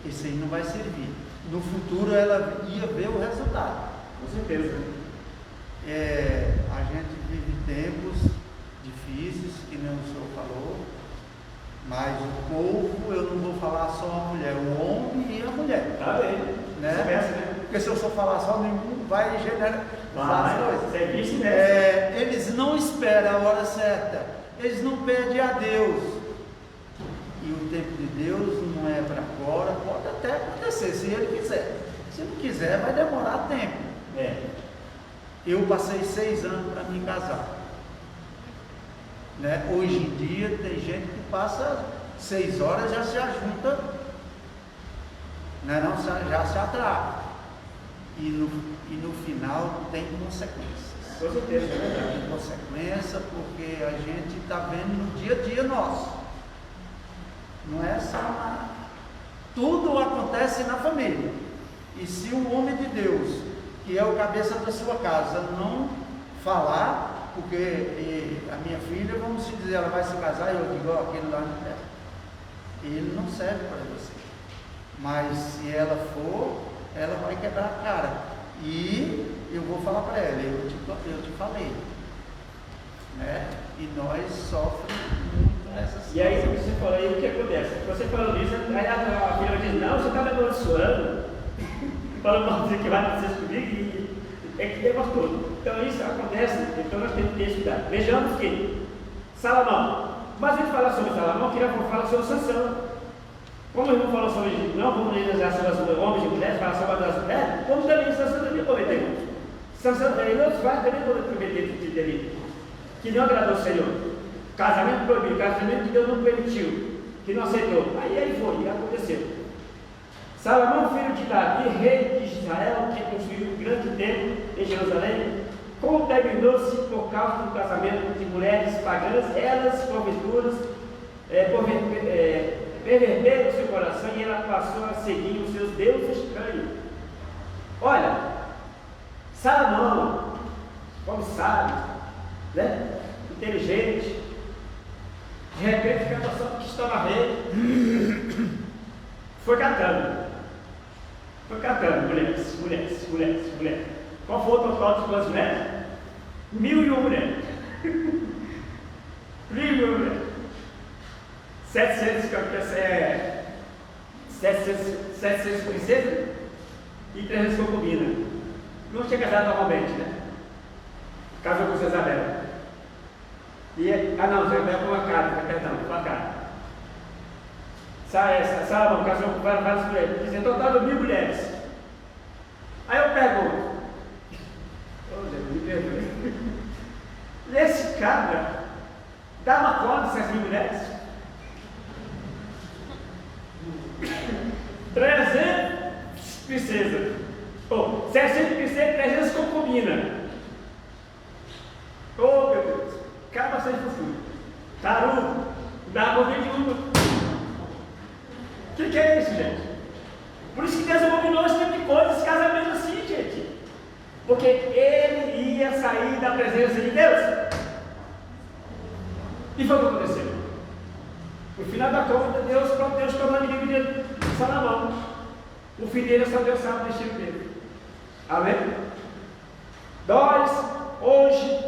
Esse aí não vai servir. No futuro ela ia ver o resultado. Com certeza. A gente vive tempos difíceis, que nem o senhor falou, mas o povo, eu não vou falar só a mulher, o homem e a mulher. Tá bem. Né? Começa, né? Porque se eu só falar só, nenhum vai generalizar as coisas. Você é vice-mestre. Eles não esperam a hora certa, eles não pedem a Deus. E o tempo de Deus não é para agora, pode até acontecer, se ele quiser. Se não quiser, vai demorar tempo. Eu passei 6 anos para me casar. Né? Hoje em dia tem gente que passa 6 horas já se ajunta, né? Não, já se atrasa. E no final tem consequências. Com certeza, é verdade. Tem consequência porque a gente está vendo no dia a dia nosso. Não é só nada. Tudo acontece na família. E se o homem de Deus, que é o cabeça da sua casa, não falar, porque a minha filha, vamos se dizer, ela vai se casar, e eu digo, aquele lá não serve. Ele não serve para você. Mas se ela for, ela vai quebrar a cara. E eu vou falar para ela, eu te falei. Né? E nós sofremos muito nessa situação. E aí você falou aí, o que acontece? Você falou isso, aí a filha diz, não, você está me abençoando, falando para dizer que vai acontecer comigo, e é que negócio todo. Então isso acontece, então nós temos que ter cuidado. Vejamos que Salomão, mas a gente fala sobre Salomão, queria falar sobre Sansão. Como o irmão falou sobre, não vamos analisar sobre os homens e mulheres, falar sobre as mulheres, como também Sansão também cometeu. Sansão, em outros vários também cometeu de delito, que não agradou o Senhor. Casamento proibido, casamento que Deus não permitiu, que não aceitou. Aí foi, e aconteceu. Salomão, filho de Davi, rei de Israel, que construiu um grande templo em Jerusalém, contaminou-se por causa do casamento de mulheres pagãs, elas, porventura, perverteram seu coração e ela passou a seguir os seus deuses estranhos. Olha, Salomão, como sabe, né? Inteligente, de repente fica a noção que estava rei, foi catando, mulheres. Qual foi o total de quantas mulheres? 1.001 mulheres. 1.001 mulheres. 700 princesas e 300 concubinas. Não tinha casado normalmente, né? Casou com Jezabel. Jezabel com a cara. Salomão casou com várias mulheres. Dizem, total de 1.000 mulheres. Aí eu pergunto, me perdoe. Esse cara dava conta dessas 1.000 mulheres? 300 princesas. 700 princesas, 300 concubinas. Oh, meu Deus. Acaba sem fofura. Tarugo. Dá para 21. O que é isso, gente? Por isso que Deus abominou esse tipo de coisa, esse casamento assim, gente. Porque ele ia sair da presença de Deus. E foi o que aconteceu. No final da conta, Deus tornou inimigo de Salomão. O filho dele só Deus sabe o destino dele. Amém? Nós, hoje,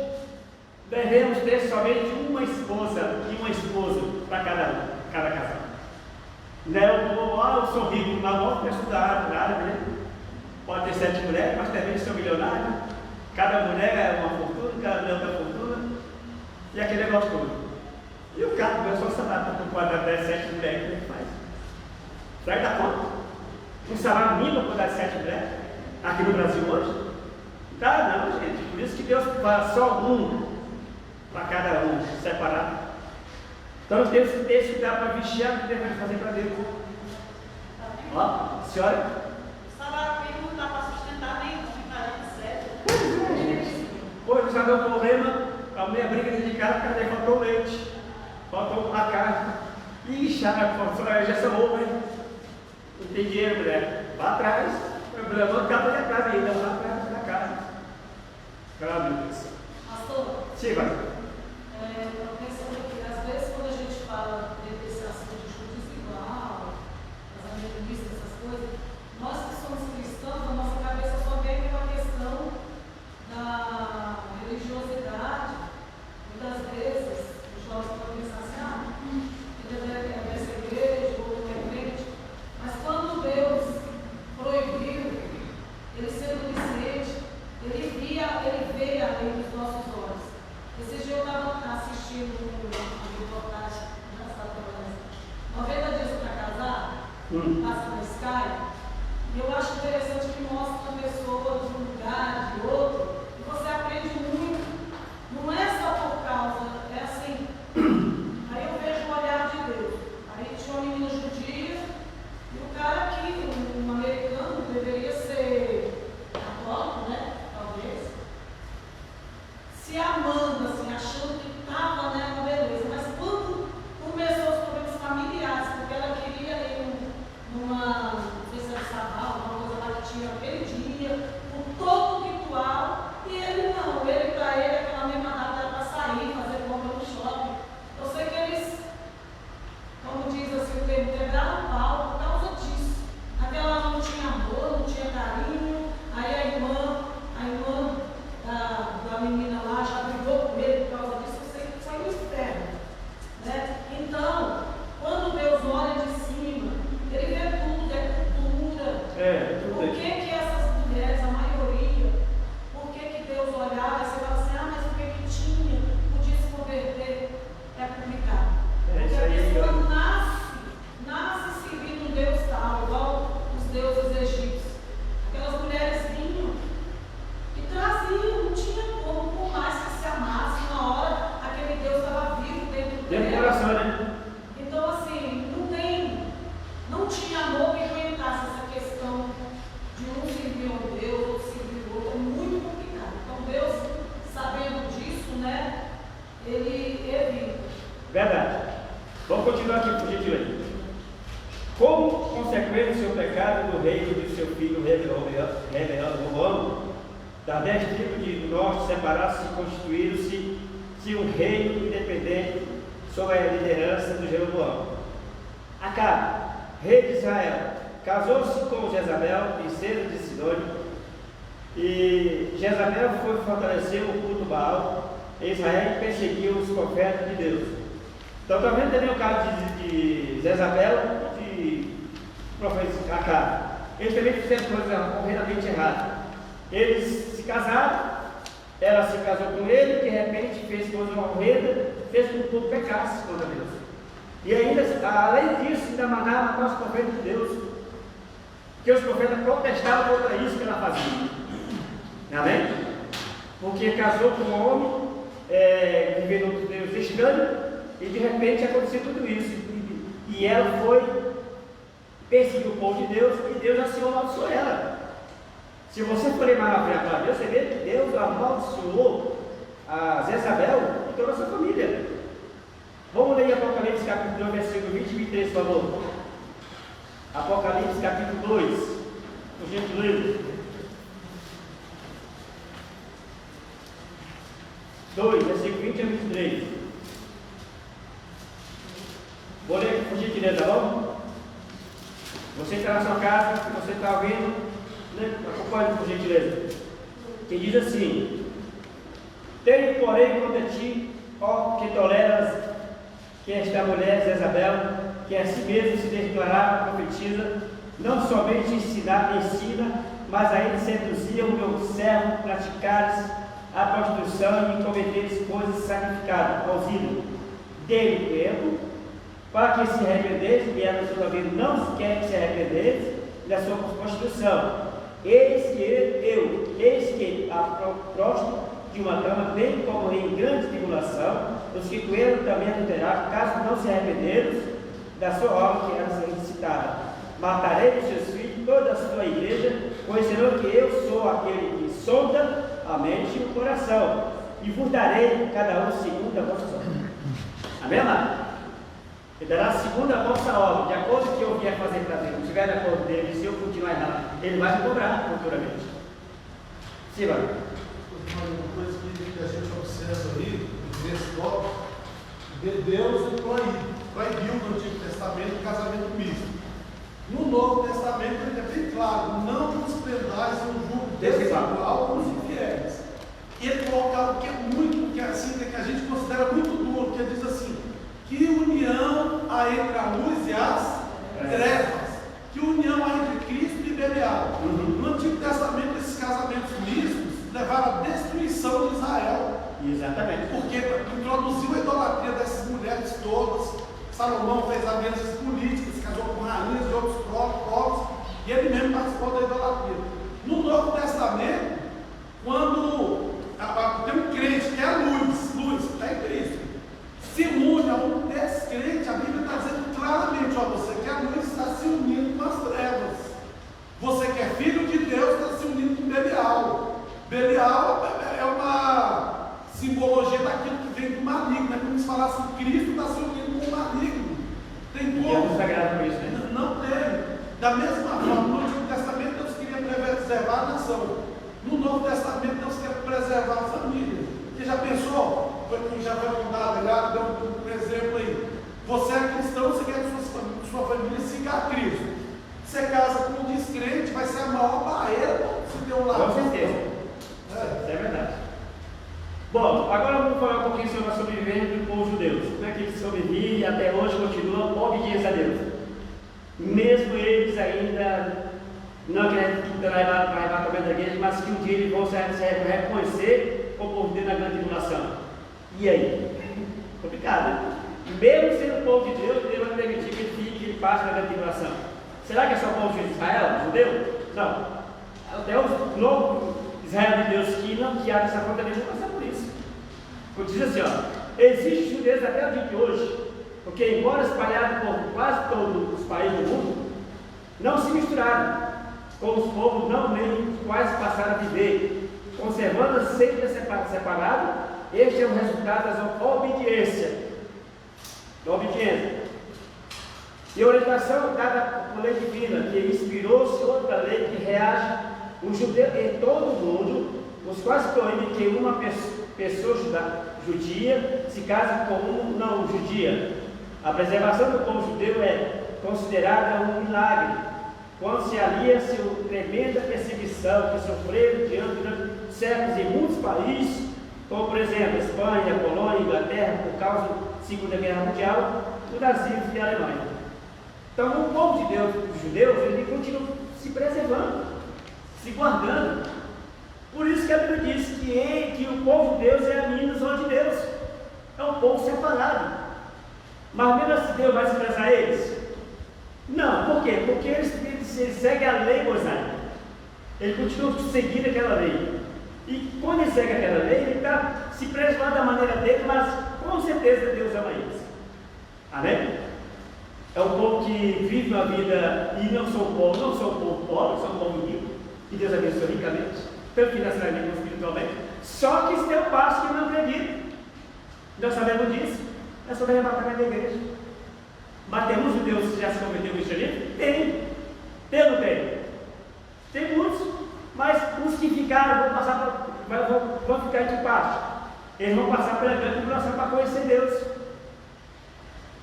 devemos ter somente uma esposa e uma esposa para cada casal. Eu sou rico, mas não posso estudar nada, né? Pode ter 7 mulheres, mas também sou milionário. Cada mulher é uma fortuna, cada mulher é outra fortuna, e aquele negócio todo. E o cara começou a saber com 4 10, 7 mulheres, como é que faz? Será que dá conta? Um salário mínimo para cuidar de 7 mulheres? Aqui no Brasil hoje? Tá, não, gente. Por isso que Deus fala só um para cada um, separado. Então nós temos que ter esse cuidado para vestir o que devemos fazer para Deus. Ó, senhora? O salário mínimo não dá para sustentar nem sério. Pois é, gente. Hoje já deu um problema, a mulher briga dentro de casa porque ela faltou leite, faltou a carne. Ixi, já essa roupa, hein? Não tem dinheiro, mulher. Vá atrás. Problema não capa de casa ainda, vá atrás da casa. Claro, meu Deus. Pastor, Sim, vai. eu pensando aqui, às vezes quando a gente fala desse assunto de justiça desigual, casamento misto, essas coisas, nós que somos cristãos, a nossa cabeça só vem pela questão da religiosidade. Muitas vezes, os jovens podem pensar assim, ele é dessa igreja, ou é crente, mas quando Deus proibiu, ele sendo onisciente, ele veio além dos nossos olhos. Esse dia eu estava assistindo uma reportagem, 90 dias para casar, passa no Sky, e eu acho interessante que mostra uma pessoa de um lugar, de outro, e você aprende muito. Não é só por causa, é assim. Aí eu vejo o olhar de Deus. Aí tinha uma menina judia, e o cara aqui, um americano, deveria ser católico, né? Talvez. Se amando, assim, achando que estava, né, uma beleza. Mas quando começou os problemas familiares, porque ela queria ir numa, não sei se era sabá, uma coisa lá que tinha aquele dia, com todo o ritual, e ele não, ele para ele, aquela mesma data era para sair, fazer compra no shopping. Eu sei que eles, como diz assim o termo, quebraram o pau por causa disso. Aquela não tinha amor, não tinha carinho, aí a irmã da menina lá já brigou com ele por causa disso, eu sei que foi um inferno, né? Então, quando Deus olha de cima, ele vê tudo, é cultura. Por que essas mulheres, a maioria, por que Deus olhava e você fala assim, mas o que tinha, podia se converter, é complicado. Porque a pessoa nasce servindo um Deus tal, igual os deuses egípcios. Aquelas mulheres vinham e traziam, não tinha como, por mais que se amasse, na hora aquele Deus estava vivo dentro Dentro do coração, né? Então, assim, não tinha amor que aguentasse essa questão de um servir a Deus, outro servir o outro, é muito complicado. Então, Deus, sabendo disso, né, ele evita. Verdade. Vamos continuar aqui, por gentileza. Como consequência do seu pecado do reino de seu filho Roboão, das 10 tribos do norte separaram-se e constituíram-se um reino independente sob a liderança do Jeroboão. Acabe, rei de Israel, casou-se com Jezabel, princesa de Sidônia, e Jezabel foi fortalecer o culto Baal em Israel e perseguiu os profetas de Deus. Então, está vendo também o caso de Jezabel e de profeta Acabe. Eles também fizeram coisas completamente erradas. Eles se casaram, ela se casou com ele, de repente fez coisa horrenda, fez com que o povo pecasse contra Deus. E ainda, além disso, ainda mandava matar os profetas de Deus, porque os profetas protestavam contra isso que ela fazia. Amém? Porque casou com um homem, vivendo outro Deus estranho, e de repente aconteceu tudo isso. E ela foi perseguir o povo de Deus, e Deus assim amaldiçoou ela. Se você for ler maravilha para Deus, você vê que Deus amaldiçoou a Jezabel e toda a sua família. Vamos ler Apocalipse capítulo 2, versículo 20 e 23, por favor. Apocalipse capítulo 2, por gentileza. 2, versículo 20 a 23. Vou ler por gentileza, tá bom? Você está na sua casa, você está ouvindo, acompanhe por gentileza. Que diz assim: tenho, porém, contra ti, ó, que toleras que esta mulher, Jezabel, que a si mesmo se declarava profetiza, não somente ensina mas ainda seduziam o meu servo praticares a prostituição e cometeres coisas sacrificadas aos ídolos. Dei-lhe tempo para que se arrependesse, e ela sua vida não quer que se arrependesse da sua prostituição. Eis que a próxima de uma cama tem como em grande tribulação, os que com ele também adulterar, caso não se arrependeram da sua obra que era solicitada. Matarei os seus filhos, toda a sua igreja, conhecerão que eu sou aquele que sonda a mente e o coração, e vos darei cada um segundo a vossa obra. Amém, amado? Ele dará segundo a vossa obra, de acordo com o que eu vier fazer para Deus. Se tiver de acordo dele, se eu continuar errado, ele vai me cobrar futuramente. Sim, vai. Uma coisa que a gente observa aí, nesse tópico, Deus proibiu no Antigo Testamento o casamento misto. No Novo Testamento ele é bem claro: não vos prendais em um julgo desigual com os infiéis. E ele coloca algo que é muito, que a gente considera muito duro, que ele diz assim: que união há entre a luz e as trevas, que união há entre Cristo e Belial. No Antigo Testamento, esses casamentos mistos levaram à destruição de Israel. Exatamente. Porque introduziu a idolatria dessas mulheres todas. Salomão fez alianças políticas, casou com rainhas de outros povos, e ele mesmo participou da idolatria. No Novo Testamento, quando tem um crente que é a luz, está em Cristo, se une a um descrente, a Bíblia está dizendo claramente: ó, você que é a luz está se unindo com as trevas. Você que é filho de Deus está se unindo com Belial. Belial é uma simbologia daquilo que vem do maligno, é como se falasse que Cristo está se unindo com o maligno. Tem como? Sagrado por isso, né? Não tem. Da mesma forma, no Antigo Testamento Deus queria preservar a nação. No Novo Testamento Deus quer preservar a família. Você já pensou? Já foi contado, já deu um exemplo aí. Você é cristão, você quer que sua família siga a Cristo. Você casa com um descrente, vai ser a maior barreira se ter um lar. Com certeza. É verdade. Bom, agora vamos falar um pouquinho sobre a sobrevivência do povo judeu. Como é que eles sobrevivem e até hoje continuam obedientes a Deus. Mesmo eles ainda não acreditam que estão para arrebatamento da igreja, mas que um dia eles vão se reconhecer como povo de Deus na grande tribulação. E aí? Complicado, né? Mesmo sendo povo de Deus, Deus vai permitir que ele passe na grande tribulação. Será que é só o povo de Israel, judeu? Não. Até o novo Israel de Deus que abre essa conta dele, vai passar por isso. Porque diz assim, ó, existe judeus até o dia de hoje, porque embora espalhados por quase todos os países do mundo, não se misturaram com os povos não meio quais passaram a viver, conservando sempre separado. Este é o resultado da obediência. Da obediência. E a orientação dada por lei divina, que inspirou-se outra lei que reage os judeus em todo o mundo, os quais proíbem que uma pessoa judia se case com um não judia. A preservação do povo judeu é considerada um milagre, quando se alia a sua tremenda perseguição que sofreram durante séculos em muitos países, como por exemplo Espanha, Polônia, Inglaterra, por causa da Segunda Guerra Mundial, o nazismo e a Alemanha. Então o povo de Deus, os judeus, eles continuam se preservando, se guardando. Por isso que a Bíblia diz que o povo de Deus é a minha ilusão de Deus, é um povo separado. Mas mesmo assim Deus vai desprezar eles? Não, por quê? Porque eles seguem a lei mosaica. Eles continuam seguindo aquela lei. E quando ele segue aquela lei, ele está se preservando da maneira dele, mas com certeza Deus ama eles. Amém? É um povo que vive uma vida e não são um povo pobre, são um povo rico, que Deus abençoe ricamente, tanto financeiramente como espiritualmente. Só que isso tem um passo que eu não acredito. Nós sabemos disso, é sobre arrebatamento da igreja. Mas temos judeus que já se converteram ao cristianismo? Tem. Tem ou não tem? Tem muitos, mas os que ficaram vão ficar aqui embaixo. Eles vão passar pela grande tribulação para conhecer Deus,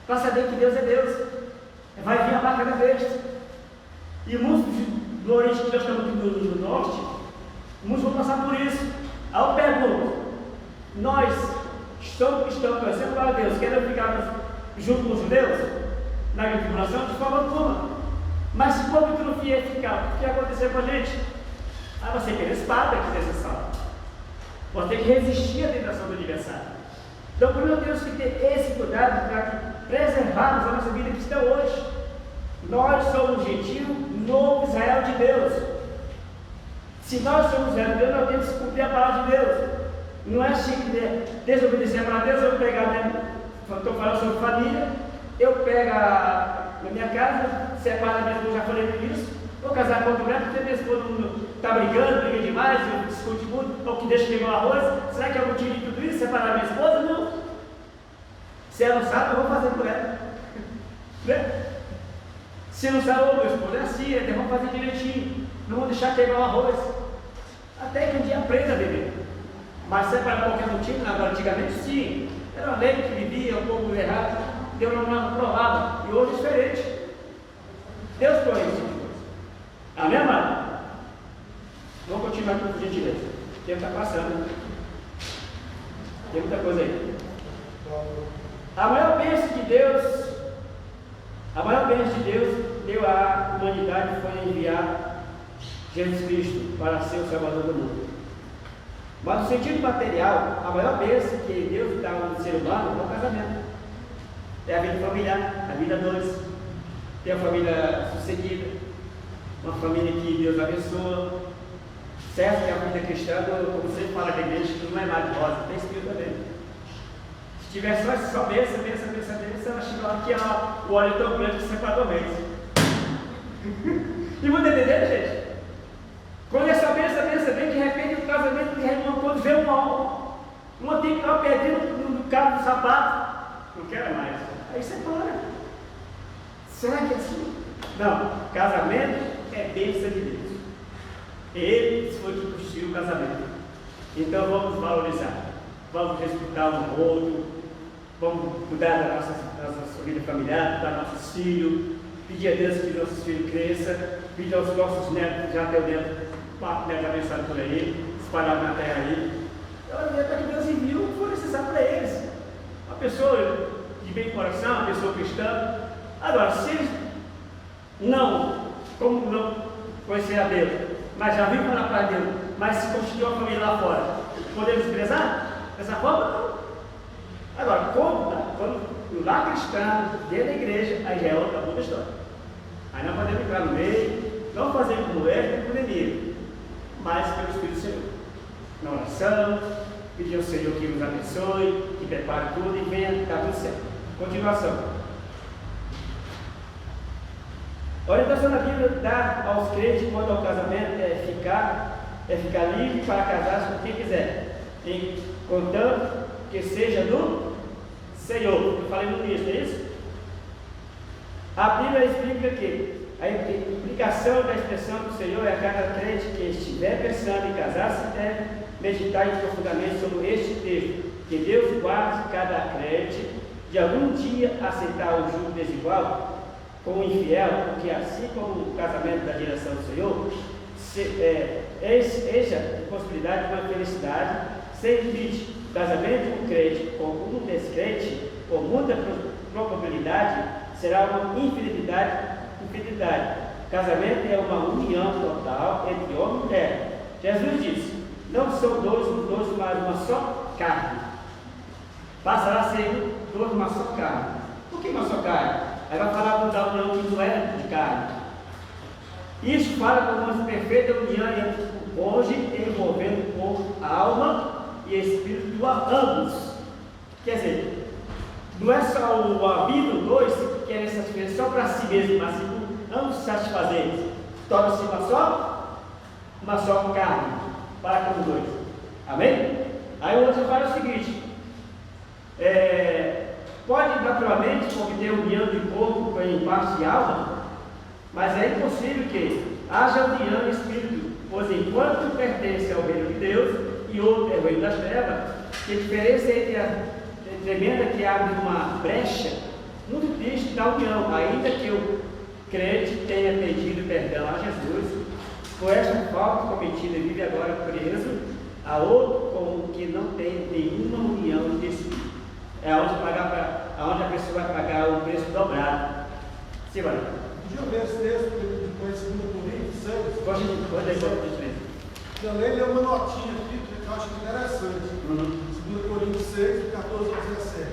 para saber que Deus é Deus. Vai vir a marca da besta. E muitos do Oriente, que nós estamos aqui do Norte, muitos vão passar por isso. Aí eu pergunto: nós estamos conhecendo para Deus, queremos ficar junto com os judeus na grande tribulação? De forma alguma. Mas se o povo que não vier ficar, o que vai acontecer com a gente? Aí você tem a espada que necessário. Você tem que resistir à tentação do adversário. Então, primeiro temos que ter esse cuidado para preservarmos a nossa vida cristã hoje. Nós somos gentil, novo Israel de Deus. Se nós somos Israel de Deus, nós temos que cumprir a palavra de Deus. Não é desobedecer a palavra de Deus. Eu pegar, estou falando sobre família, eu pego na minha casa, separo a minha esposa, já falei disso, vou casar com outra mulher, porque minha esposa está brigando, briga demais, eu discute muito, ou que deixa queimar o arroz. Será que é o motivo de tudo isso? Separar a minha esposa? Não. Se ela não sabe, eu vou fazer por ela. Né? Se não sabe, meu esposo é assim, então vamos fazer direitinho, não vou deixar queimar o arroz. Até que um dia aprenda a beber. Mas separar qualquer motivo, agora antigamente sim, era uma lei que vivia um pouco errado, Deus não provava, e hoje é diferente. Deus proíbe esse tipo de coisa. Amém, amado? Vamos continuar aqui por gentileza. O tempo está passando. Tem muita coisa aí. A maior bênção de Deus deu à humanidade foi enviar Jesus Cristo para ser o Salvador do mundo. Mas no sentido material, a maior bênção que Deus dá ao ser humano é o casamento. É a vida familiar, a vida a dois. Ter a família sucedida, uma família que Deus abençoa. Certo que a vida cristã, como você fala da igreja, que não é nada de rosa, tem espírito também. Se tiver só bênção, ela chega lá que o óleo é tão grande que separou mês. E muito entendendo, gente? Quando essa bênção vem, de repente o casamento, quando vê uma tem que estar perdendo no cabo do sapato, não quero mais. Aí separa. Será que é assim? Não, casamento é bênção de Deus. Ele foi que construiu o casamento. Então vamos valorizar, vamos respeitar um ao outro, vamos cuidar da nossa vida familiar, cuidar dos nossos filhos, pedir a Deus que nossos filhos cresçam, pedir aos nossos netos, já tem o neto, 4 netos abençoados por aí, espalhados na terra aí. Então, até que Deus enviou o que for necessário para eles. Uma pessoa de bem coração, uma pessoa cristã. Agora, se eles não conhecer a Deus, mas já viram na paz de Deus, mas se constituiu a família lá fora, podemos desprezar? Dessa forma, não. Agora, quando lá cristão, dentro da igreja, aí já é outra história. Aí não podemos entrar no meio, não fazer como é, como inimigo, mas pelo Espírito do Senhor. Na oração, pedir ao Senhor que nos abençoe, que prepare tudo e venha ficar tudo certo. Continuação. A orientação da Bíblia dá aos crentes quanto ao casamento é ficar livre para casar com quem quiser, contanto que seja do Senhor. Eu falei no início, não é isso? A Bíblia explica que a implicação da expressão do Senhor é a cada crente que estiver pensando em casar-se deve meditar profundamente sobre este texto, que Deus guarde cada crente de algum dia aceitar o jugo desigual com o infiel, porque assim como o casamento da direção do Senhor, seja a possibilidade de uma felicidade sem limite. Casamento com crente com um descrente, com muita probabilidade, será uma infidelidade. Casamento é uma união total entre homem e mulher. Jesus disse: não são dois, mas uma só carne. Passará a ser dois, uma só carne. Por que uma só carne? Aí vai falar da união que não é de carne. Isso fala como uma perfeita união entre o cônjuge, envolvendo o corpo, a alma e espírito do ambos. Quer dizer, não é só a vida do dois que querem satisfazer só para si mesmo, mas ambos satisfazer. Torna-se uma só carne para com os dois. Amém? Aí o outro fala o seguinte: pode naturalmente obter união de corpo em parte e alma, mas é impossível que haja união em espírito, pois enquanto pertence ao reino de Deus e outro é o reino das trevas, que a diferença entre a tremenda que abre uma brecha muito triste da união, ainda que o crente tenha pedido perdão a Jesus por esta falta cometida e vive agora preso a outro como que não tem nenhuma união de espírito. É onde a pessoa vai pagar o preço dobrado. Sim, vai. Podia ver esse texto depois, 2 Coríntios 6. Gosta de ler. Jalei leu uma notinha aqui que eu acho interessante. 2 Coríntios 6, 14 a 17.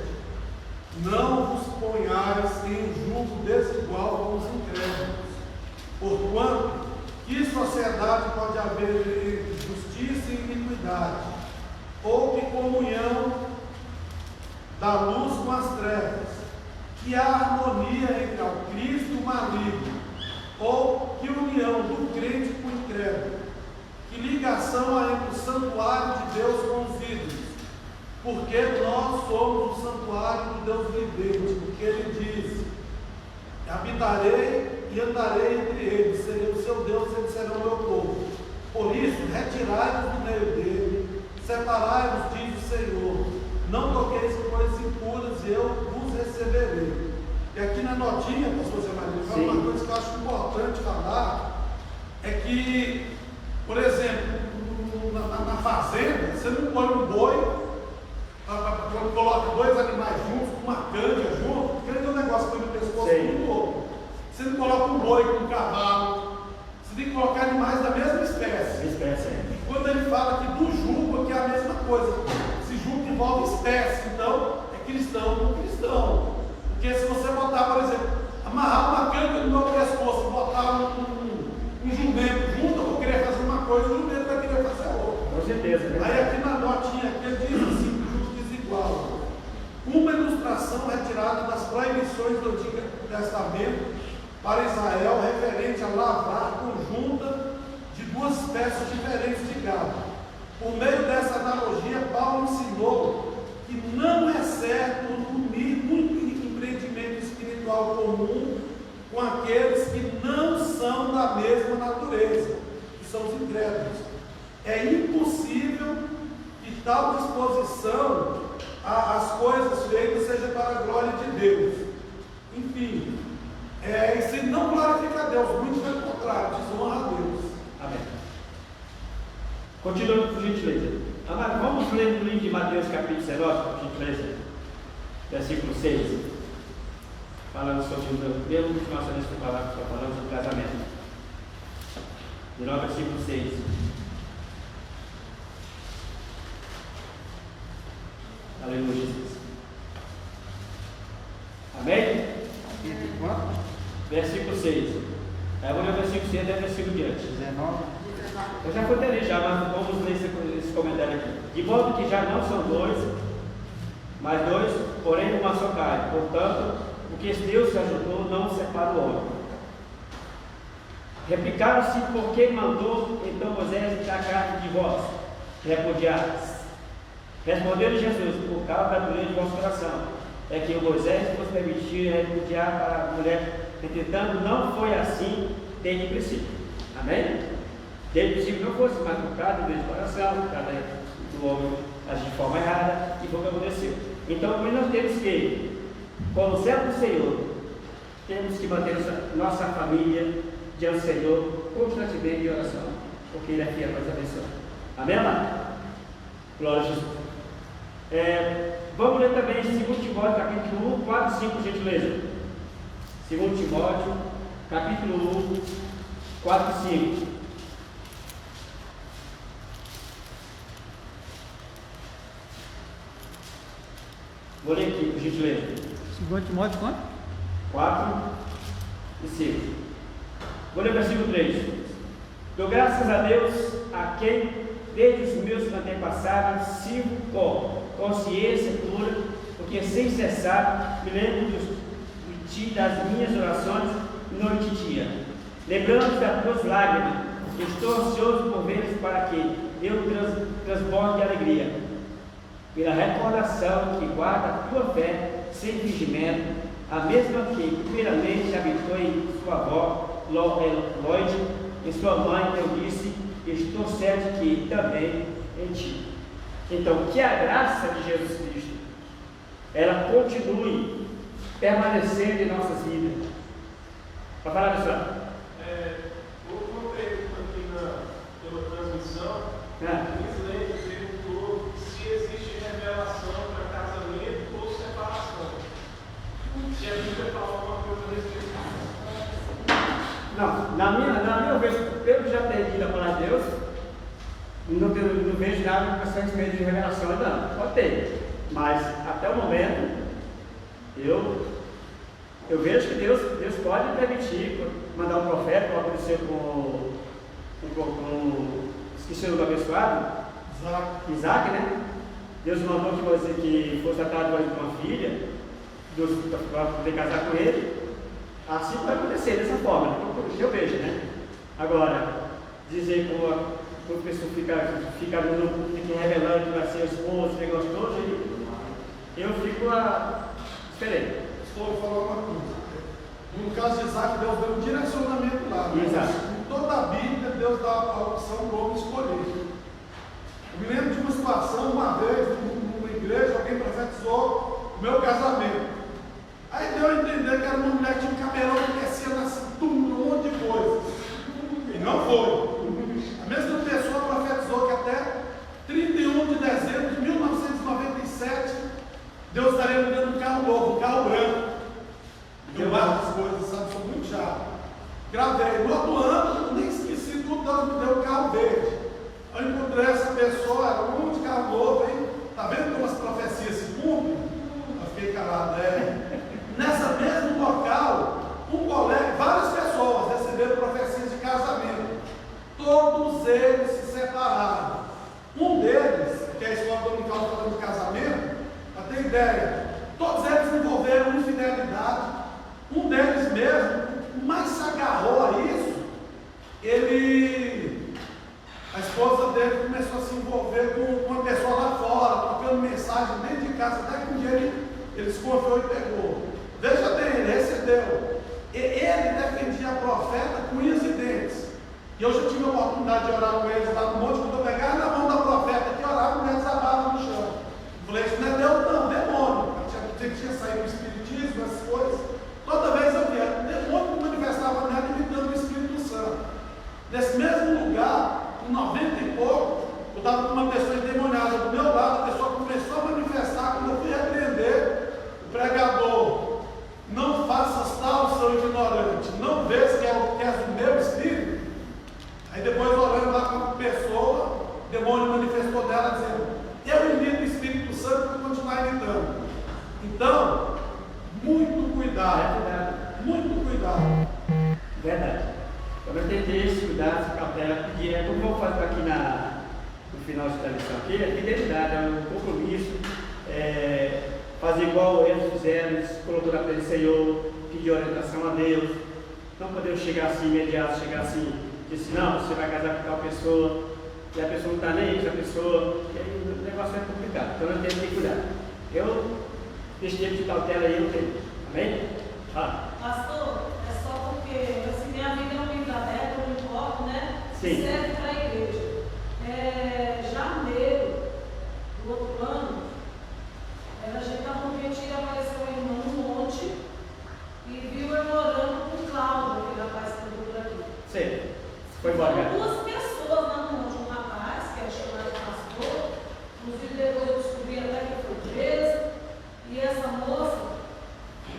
Não vos ponhais em um jugo desigual com os incrédulos, porquanto que sociedade pode haver entre justiça e iniquidade, ou que comunhão da luz com as trevas, que há harmonia entre o Cristo e o maligno, ou que união do crente com o incrédulo, que ligação há entre o santuário de Deus com os ídolos, porque nós somos o santuário do Deus vivente, porque ele diz: habitarei e andarei entre eles, serei o seu Deus e eles serão o meu povo. Por isso, retirai-vos do meio dele, separai-vos, diz o Senhor, não toqueis em coisas impuras e eu vos receberei. E aqui na notinha, pastor Zé Maria, uma coisa que eu acho importante falar, é que, por exemplo, na fazenda, você não põe um boi, quando coloca 2 animais juntos, uma canja junto, canja é um negócio que põe no pescoço do outro. Você não coloca um boi com um cavalo, você tem que colocar animais da mesma espécie. E quando ele fala que do jugo, que é a mesma coisa, esse jugo envolve espécie, então é cristão com cristão. Porque se você botar, por exemplo, amarrar uma canga no meu pescoço, botar um jumento junto, eu vou querer fazer uma coisa, o jumento vai querer fazer outra. Com certeza, né? Aí aqui na notinha, aqui ele diz assim, jugo desigual. Uma ilustração retirada das proibições do Antigo Testamento para Israel, referente a lavrar conjunta de 2 espécies diferentes de gado. Por meio dessa analogia, Paulo ensinou que não é certo unir um empreendimento espiritual comum com aqueles que não são da mesma natureza, que são os incrédulos. É impossível que tal disposição às coisas feitas seja para a glória de Deus. Enfim, isso não glorifica a Deus, muito pelo contrário, desonra a Deus. Amém. Continuando, por gentileza. Amado, vamos ler no livro de Mateus, capítulo 19, por gentileza, versículo 6. Falando sobre o mesmo que nós falamos sobre casamento. 19, versículo 6. Aleluia, Jesus. Amém? Versículo 6. Aí eu vou ler o versículo 6 até o versículo diante. 19. Eu já contei ali já, mas vamos ler esse comentário aqui. De modo que já não são 2, mas 2, porém uma só carne. Portanto, o que Deus se ajuntou não separa o homem. Replicaram-se, porque mandou então Moisés quitar a carne de vós, repudiados. Responderam Jesus: por causa da dureza de vosso coração, é que o Moisés vos permitiu repudiar para a mulher. Entretanto, não foi assim desde o princípio. Amém? Desde o princípio não fosse, mas por causa do coração, por causa do homem agir de forma errada, e foi o que aconteceu. Então, nós temos que, como servo do Senhor, temos que manter nossa família diante do Senhor constantemente em oração, porque Ele é fiel para nos abençoar. Amém, amado? Glória a Jesus. Vamos ler também 2 Timóteo, capítulo 1, 4 e 5, por gentileza. 2 Timóteo, capítulo 1, 4 e 5. Vou ler aqui, por gentileza. 2 Timóteo quanto? 4 e 5. Vou ler o versículo 3. Dou graças a Deus, a quem, desde os meus antepassados, sirvo com consciência pura, porque sem cessar me lembro de ti, das minhas orações, noite e dia. Lembrando das tuas lágrimas, estou ansioso por vê-los para que eu transborde de alegria. Pela recordação que guarda a tua fé sem fingimento, a mesma que primeiramente habitou em sua avó, Lloyd, e sua mãe Eunice, estou certo que também em ti. Então, que a graça de Jesus Cristo, ela continue permanecendo em nossas vidas. Para falar, pessoal. Uma pergunta aqui pela transmissão. Isley perguntou se existe revelação para casamento ou separação. Se a Bíblia fala alguma coisa a respeito disso. Não, na minha vez, pelo que já tenho lido a palavra de Deus, não vejo nada com questão de meio de revelação, não. Pode ter. Mas até o momento, eu vejo que Deus pode permitir mandar um profeta, como aconteceu com esqueci o nome abençoado, Isaac, né? Deus mandou que fosse atrás de uma filha, para poder casar com ele. Assim vai acontecer dessa forma, que eu vejo, né? Agora, dizer como a pessoa fica revelando que vai ser esposo, esse negócio todo, eu fico esperei. Estou falando uma coisa. No caso de Isaac, Deus deu um direcionamento lá. Né? Em toda a Bíblia, Deus dá a opção para o homem escolher. Eu me lembro de uma situação, uma vez, numa igreja, alguém profetizou o meu casamento. Aí deu a entender que era uma mulher que tinha um camelão que descia na cintura, um monte de coisa. E não foi. A mesma pessoa profetizou que até 31 de dezembro de 1997, Deus estaria me dando um carro novo, um carro branco. Deu várias coisas, sabe? Sou muito chato. Gravei. No outro ano, nem esqueci tudo, Deus me deu um carro verde. Eu encontrei essa pessoa, era um de carro novo, hein? Tá vendo como as profecias se cumprem? Eu fiquei calado, Nessa mesmo local, um colega, várias pessoas receberam profecias de casamento. Todos eles se separaram. Um deles, que é a escola dominical falando de casamento, para ter ideia, todos eles envolveram infidelidade. Um deles mesmo, mais se agarrou a isso, a esposa dele começou a se envolver com uma pessoa lá fora, trocando mensagem dentro de casa, até que um dia ele se confiou e pegou. Veja bem, ele recebeu. Ele defendia a profeta com unhas e dentes. E eu já tive a oportunidade de orar com eles lá no monte, quando eu pegava na mão da profeta que orava, a mulher desabava no chão. Falei, isso não é Deus não, demônio. Eu tinha saído do espiritismo, essas coisas. Toda vez eu via, demônio que manifestava nela imitando o Espírito Santo. Nesse mesmo lugar, em 90 e pouco, eu estava com uma pessoa endemoniada do meu lado, a pessoa começou a manifestar, quando eu fui repreender, o pregador, não faças tal, sou ignorante, não vês que és o meu espírito? Aí depois, orando lá com a pessoa, o demônio manifestou dela, dizendo, eu imito o Espírito Santo para continuar imitando. Então, muito cuidado, muito cuidado. Verdade. Também tem que ter esse cuidado, essa cautela, pedir, como vamos fazer aqui no final da lição aqui, é fidelidade, é um compromisso, fazer igual eles fizeram, eles colocou na frente do Senhor, pedir orientação a Deus, não podemos chegar assim imediato, chegar assim, dizer não, você vai casar com tal pessoa, e a pessoa não está nem aí, a pessoa, e aí o negócio é complicado, então nós temos que cuidar. Esse tempo de cautela aí eu tenho, amém? Pastor, é só porque assim, minha vida é um livro aberto, eu não importo, né? Sim. Serve para a igreja. Janeiro do outro ano, a gente estava no retiro, apareceu um irmão no monte e viu eu orando com o Cláudio, aquele rapaz que andou por aqui. Sim. Foi embora. Foram duas pessoas lá no monte, um rapaz, que é chamado pastor, inclusive depois eu descobri até que foi preso, e essa moça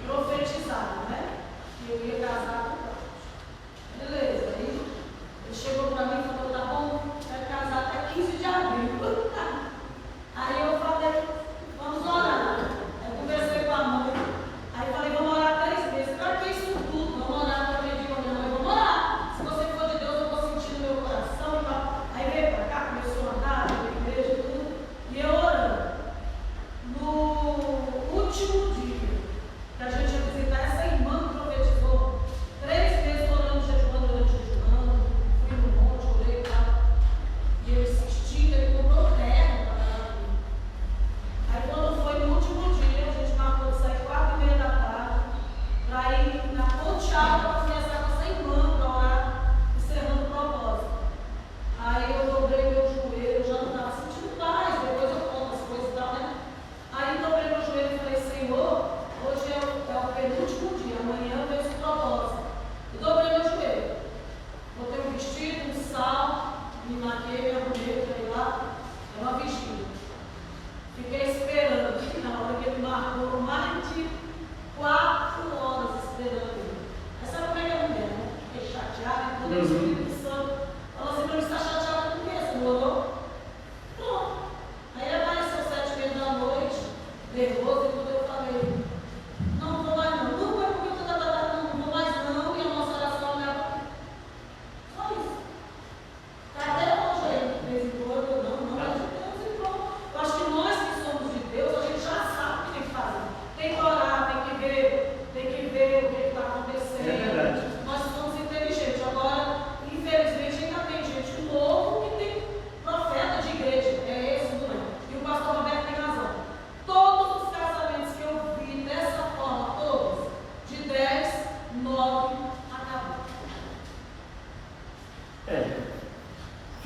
profetizava, né? Que eu ia casar com o Cláudio. Beleza, aí ele chegou para mim e falou, tá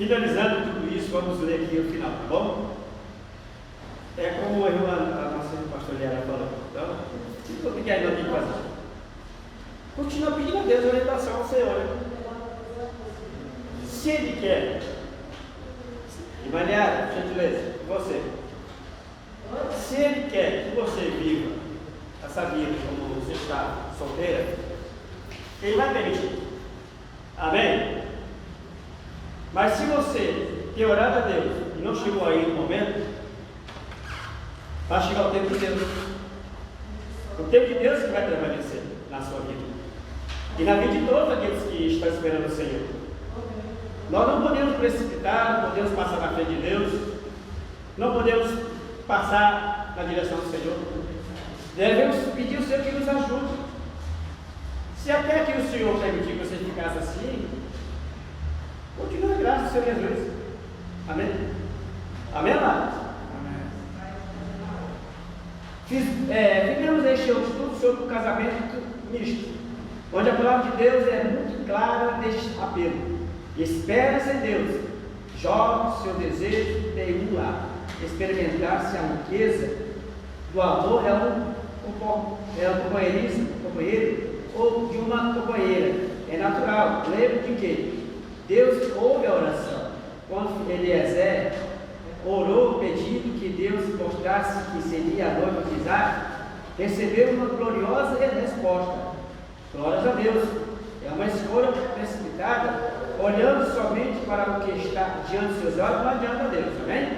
finalizando tudo isso, vamos ler aqui o final, tá bom? É como a nossa pastor Liara falou. Então, o que é que nós temos que fazer? Continua pedindo a Deus orientação ao Senhor. Né? Se Ele quer, e Mariana, gentileza, você. Se Ele quer que você viva essa vida como você está solteira, Ele vai permitir. Amém? Mas se você ter orado a Deus e não chegou aí no momento, vai chegar o tempo de Deus. O tempo de Deus que vai prevalecer na sua vida. E na vida de todos aqueles que estão esperando o Senhor. Nós não podemos precipitar, não podemos passar na frente de Deus, não podemos passar na direção do Senhor. Devemos pedir ao Senhor que nos ajude. Se até que o Senhor permitir que você ficasse assim, continue a graça do Senhor Jesus. Amém? Amém, amados? Fizemos este estudo sobre o casamento misto, onde a palavra de Deus é muito clara neste apelo. Espera-se em Deus, jogue seu desejo em um lar, experimentar se a riqueza do amor é um companheiro ou de uma companheira. É natural. Lembre de que Deus ouve a oração. Quando Eliezer orou pedindo que Deus mostrasse que seria a noiva de Isaac, recebeu uma gloriosa resposta. Glórias a Deus. É uma escolha precipitada, olhando somente para o que está diante dos seus olhos, não adianta a Deus, amém?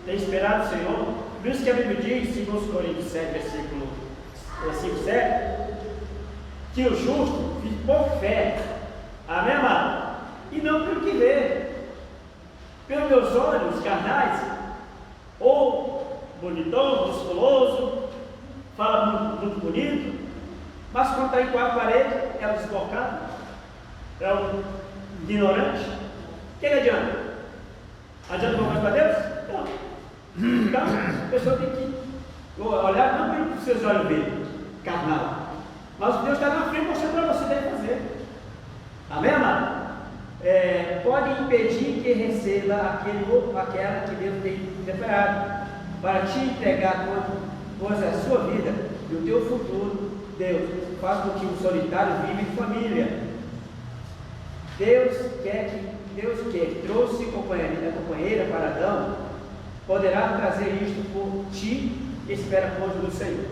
Tem esperado o Senhor. Por isso que a Bíblia diz, em 2 Coríntios 7, versículo 5:7, que o justo vive por fé, amém, amado? E não pelo que vê. Pelos meus olhos carnais, ou bonitão, musculoso, fala muito bonito, mas quando está em quatro paredes, é um desbocado, é um ignorante. O que adianta? Adianta voltar para Deus? Não. Então, a pessoa tem que olhar não para os seus olhos verem, carnal, mas Deus está na frente mostrando para você deve fazer. Amém, amado? Pode impedir que receba aquele ou aquela que Deus tem preparado para te entregar coisa a sua vida e o teu futuro. Deus faz com que o solitário viva em família. Deus que trouxe companheira para Adão, poderá trazer isto por ti que espera coisa do Senhor.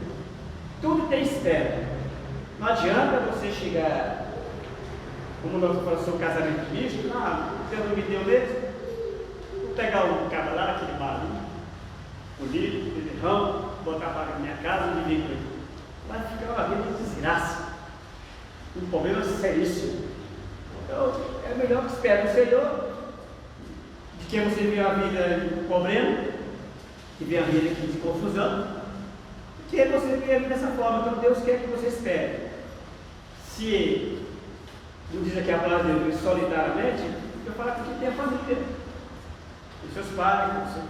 Tudo tem espera. Não adianta você chegar, como nós falamos sobre casamento misto, Deus não me deu mesmo. Vou pegar um cara lá naquele barulho, bonito, beberrão, botar para minha casa e viver com ele. Vai ficar uma vida de desgraça. Um problema seríssimo. Então, é melhor que espere o Senhor, de que você vive a vida de problema, que vive a vida de confusão, que você vive dessa forma. Então, Deus quer que você espere. Se não diz aqui a palavra de Deus solitariamente, eu falo que tem a família, os seus pais, os seus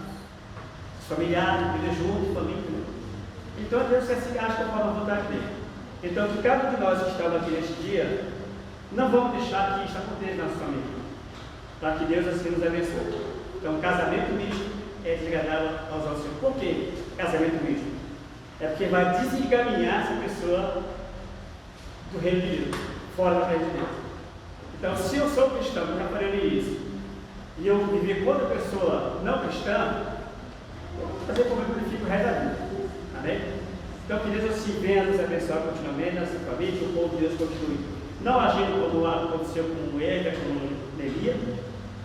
familiares, viver junto, família. Então Deus se acha conforme a vontade dele. Então, que cada um de nós que estamos aqui neste dia, não vamos deixar que isso aconteça na nossa família, para que Deus assim nos abençoe. Então, casamento misto é desagradável aos olhos do Senhor. Por que casamento misto? É porque vai desencaminhar essa pessoa do reino de Deus, fora da frente de Deus. Então, se eu sou cristão, eu já falei isso, e eu viver com outra pessoa não cristã, eu vou fazer como eu fico o resto da vida. Amém? Então, que Deus assim venha nos abençoar continuamente nessa família, que o povo de Deus continue não agindo como aconteceu com Eva, com Nelia,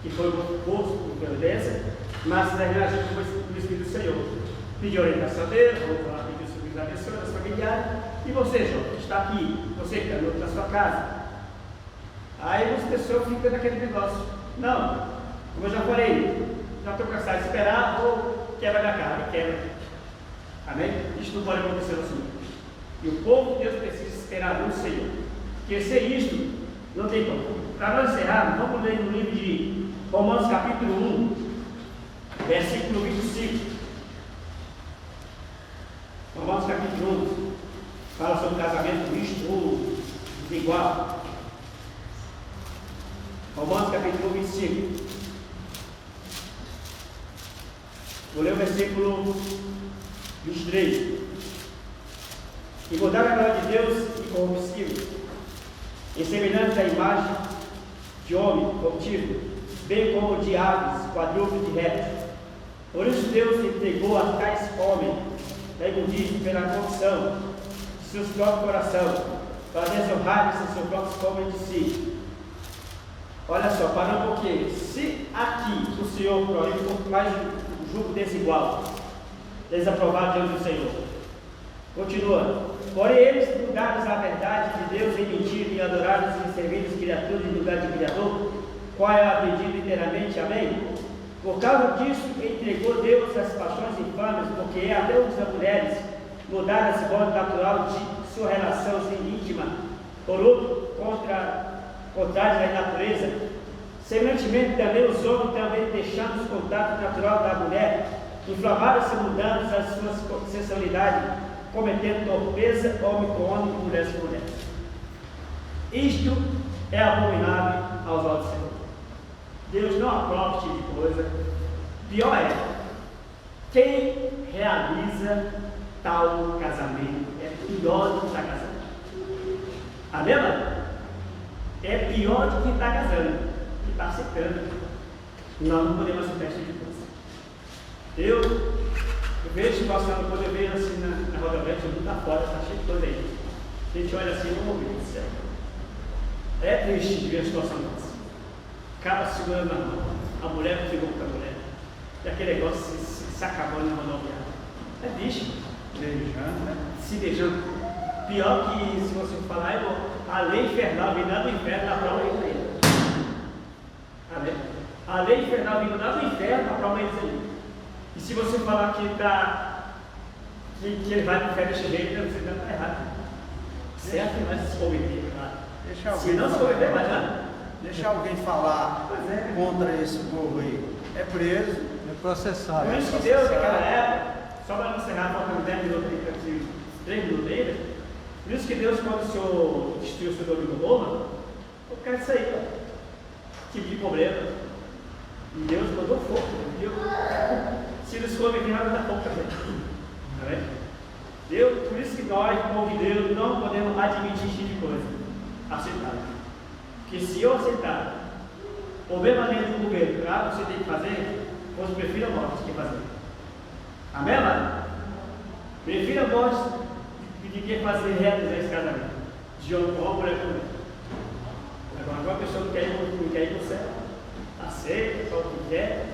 que foi um povo por prudência, mas agindo como o Espírito do Senhor. Pedir orientação a Deus, vou falar que Deus nos abençoe na sua familiar. E você, João, que está aqui, você que está na sua casa. Aí as pessoas ficam naquele negócio. Não, como eu já falei, já estou cansado de esperar, ou quebra da cara, quebra. Amém? Isso não pode acontecer assim. E o povo de Deus precisa esperar no Senhor. Porque sem isto, não tem como. Para nós encerrarmos, vamos ler no livro de Romanos capítulo 1, versículo 25. Romanos capítulo 1 fala sobre casamento misto ou igual. Romanos capítulo 25. Vou ler o versículo 23. E mudaram a glória de Deus incorruptível, em semelhança à imagem de homem corruptível, bem como de aves, quadrúpedes e répteis. Por isso Deus entregou a tais homens da imundície pela corrupção de seus próprios corações, para desonrarem-se seus próprios homens de si. Olha só, para um pouquinho. Se aqui o Senhor faz um julgo desigual, desaprovado diante do Senhor, continua. Porém, eles, mudados à verdade de Deus em mentira e adorados e servidos criaturas em lugar de Criador, qual é a pedido inteiramente, amém? Por causa disso, entregou Deus as paixões infames, porque até as mulheres mudaram esse modo natural de sua relação íntima, por outro, contrários à natureza. Semelhantemente, também os homens, também deixando o contato natural da mulher, inflamaram-se, mudando as suas sensualidades, cometendo torpeza, homem com homem e mulher com mulher. Isto é abominável aos olhos do Senhor. Deus não aprova esse tipo de coisa. Pior é, quem realiza tal casamento é pior do que está casando. Amém, mano? É pior do que está casando, que está secando. Nós não podemos aceitar esse tipo de coisa. Eu vejo passando, quando eu vejo assim na rodovia, todo mundo está fora, está cheio de coisa aí. A gente olha assim, oh meu Deus do céu. É triste ver a situação dessa. Acaba segurando na mão, a mulher pegou com a mulher, e aquele negócio se acabando na rodoviária. É triste. Beijando, né? Se beijando. Pior que se você falar, a lei infernal vindo do inferno na prova eles aí. Amém? A lei infernal vindo do inferno na prova eles aí. E se você falar que ele vai para o inferno desse jeito, você não está errado. Certo que vai se converter, claro. Se não se converter, vai lá. Deixa alguém falar contra esse povo aí. É preso, É processado. Por isso que Deus, naquela época, só para não encerrar, faltando 10 minutos aí, 3 minutos ainda, por isso que Deus, quando o Senhor destruiu o Sodoma e Gomorra, eu quero isso aí, ó. Tipo de problema. E Deus mandou fogo, viu? Se eles forem nada da fogo também. Tá vendo? Deus, por isso que nós, povo de Deus, não podemos admitir esse tipo de coisa. Aceitar. Porque se eu aceitar, ou mesmo a lei do governo, claro, você tem que fazer, pois prefiro a morte que fazer. Amém, mano? Prefiro a morte de que fazer realizar esse casamento. De homem com homem, mulher com mulher. Agora a pessoa não quer ir para o céu. Aceita, só o que quer,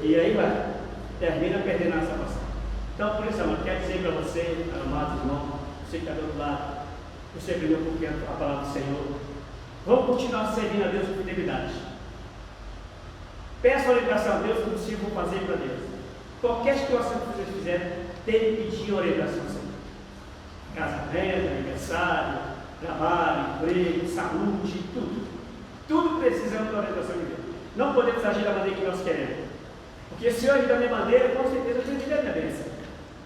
e aí vai. Termina perdendo a salvação. Então, por isso, amor, quero dizer para você, amados irmãos, você que está do outro lado, você aprendeu um pouquinho a palavra do Senhor. Vamos continuar servindo a Deus com fidelidade. Peça orientação a Deus como se for fazer para Deus. Qualquer situação que vocês fizerem, tem que pedir orientação ao Senhor. Casamento, aniversário, trabalho, emprego, saúde, tudo. Tudo precisamos da orientação de Deus. Não podemos agir da maneira que nós queremos. Porque se eu agir da minha maneira, com certeza eu tenho a minha bênção.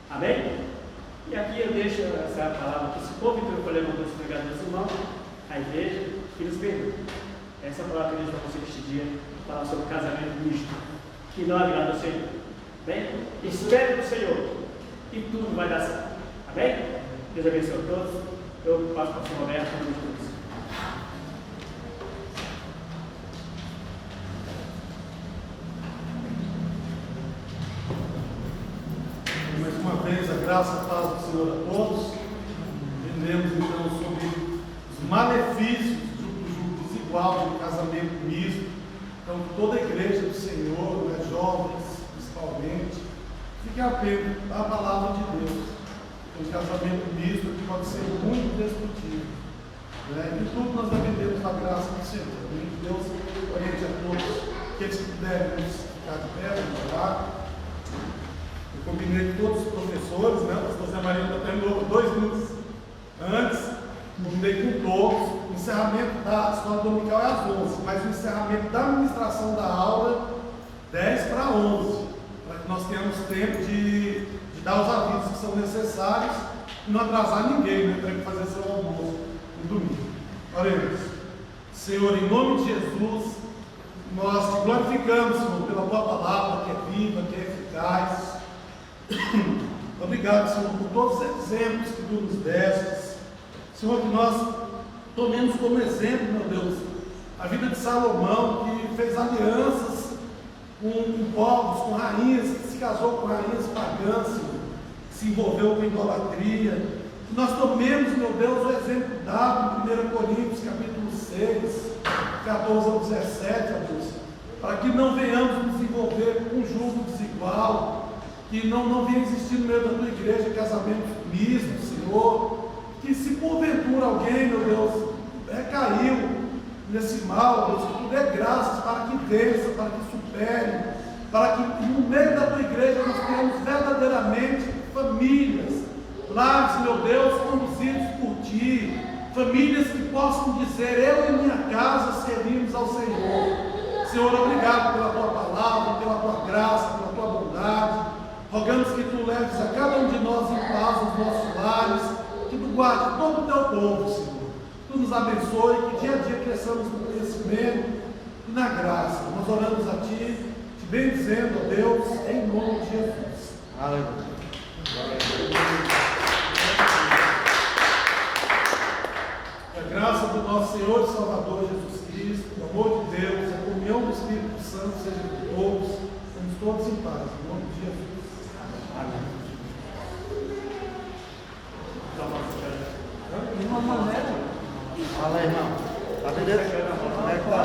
Amém? E aqui eu deixo essa palavra que se o povo entrou para levantar os pregadores irmãos, a igreja, que nos perdoe. Essa palavra que eu deixo para você neste dia, falar sobre casamento misto, que não agrada ao Senhor. Amém? Espere no Senhor e tudo vai dar certo. Amém? Deus abençoe a todos. Eu passo para o Senhor Roberto para nos todos. Mais uma vez, a graça e a paz do Senhor a todos. Entendemos então sobre os malefícios do jugo desigual de casamento misto. Então, toda a igreja do Senhor, né, jovens principalmente, fiquem atentos à palavra de Deus. O casamento misto que pode ser muito destrutivo. Né? E tudo nós dependemos da graça do Senhor. Que Deus oriente a todos, aqueles que puderem ficar de pé, orar. Eu combinei com todos os professores, né? O pastor Zé Maria está tendo 2 minutos antes, combinei com todos. O encerramento da escola dominical é às 11, mas o encerramento da administração da aula 10 para 11, para que nós tenhamos tempo de dar os avisos que são necessários e não atrasar ninguém, né? Para que fazer seu almoço no domingo. Oremos. Senhor, em nome de Jesus, nós te glorificamos, Senhor, pela tua palavra que é viva, que é eficaz. Obrigado, Senhor, por todos os exemplos que Tu nos deste. Senhor, que nós tomemos como exemplo, meu Deus, a vida de Salomão, que fez alianças com povos, com rainhas, que se casou com rainhas pagãs, Senhor, que se envolveu com idolatria. Que nós tomemos, meu Deus, o exemplo dado em 1 Coríntios, capítulo 6, 14 ao 17, ó Deus, para que não venhamos nos envolver com um julgo desigual, que não venha existir no meio da tua igreja casamento mistos, Senhor, que se porventura alguém, meu Deus, caiu nesse mal, Deus, que Tu dê graças para que vença, para que supere, para que no meio da tua igreja nós tenhamos verdadeiramente famílias, lares, meu Deus, conduzidos por Ti, famílias que possam dizer: eu e minha casa servimos ao Senhor. Senhor, obrigado pela Tua palavra, pela Tua graça, pela Tua bondade. Rogamos que Tu leves a cada um de nós em paz nos nossos lares, que Tu guarde todo o Teu povo, Senhor. Tu nos abençoe, que dia a dia cresçamos no conhecimento e na graça. Nós oramos a Ti, te bendizendo, ó Deus, em nome de Jesus. Aleluia. A graça do nosso Senhor e Salvador Jesus Cristo, o amor de Deus, a comunhão do Espírito Santo seja com todos, estamos todos em paz, em nome de Jesus. Amém. De uma maneira. Fala, irmão. Tá beleza? Como é que tá?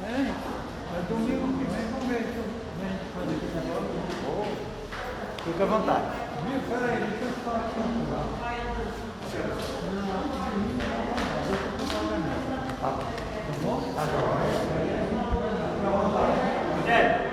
É domingo que vem, vamos ver se eu venho fazer esse negócio. Fica à vontade. Peraí, deixa eu falar aqui um pouco. Tá bom? Tá bom? Tá bom. Rogério,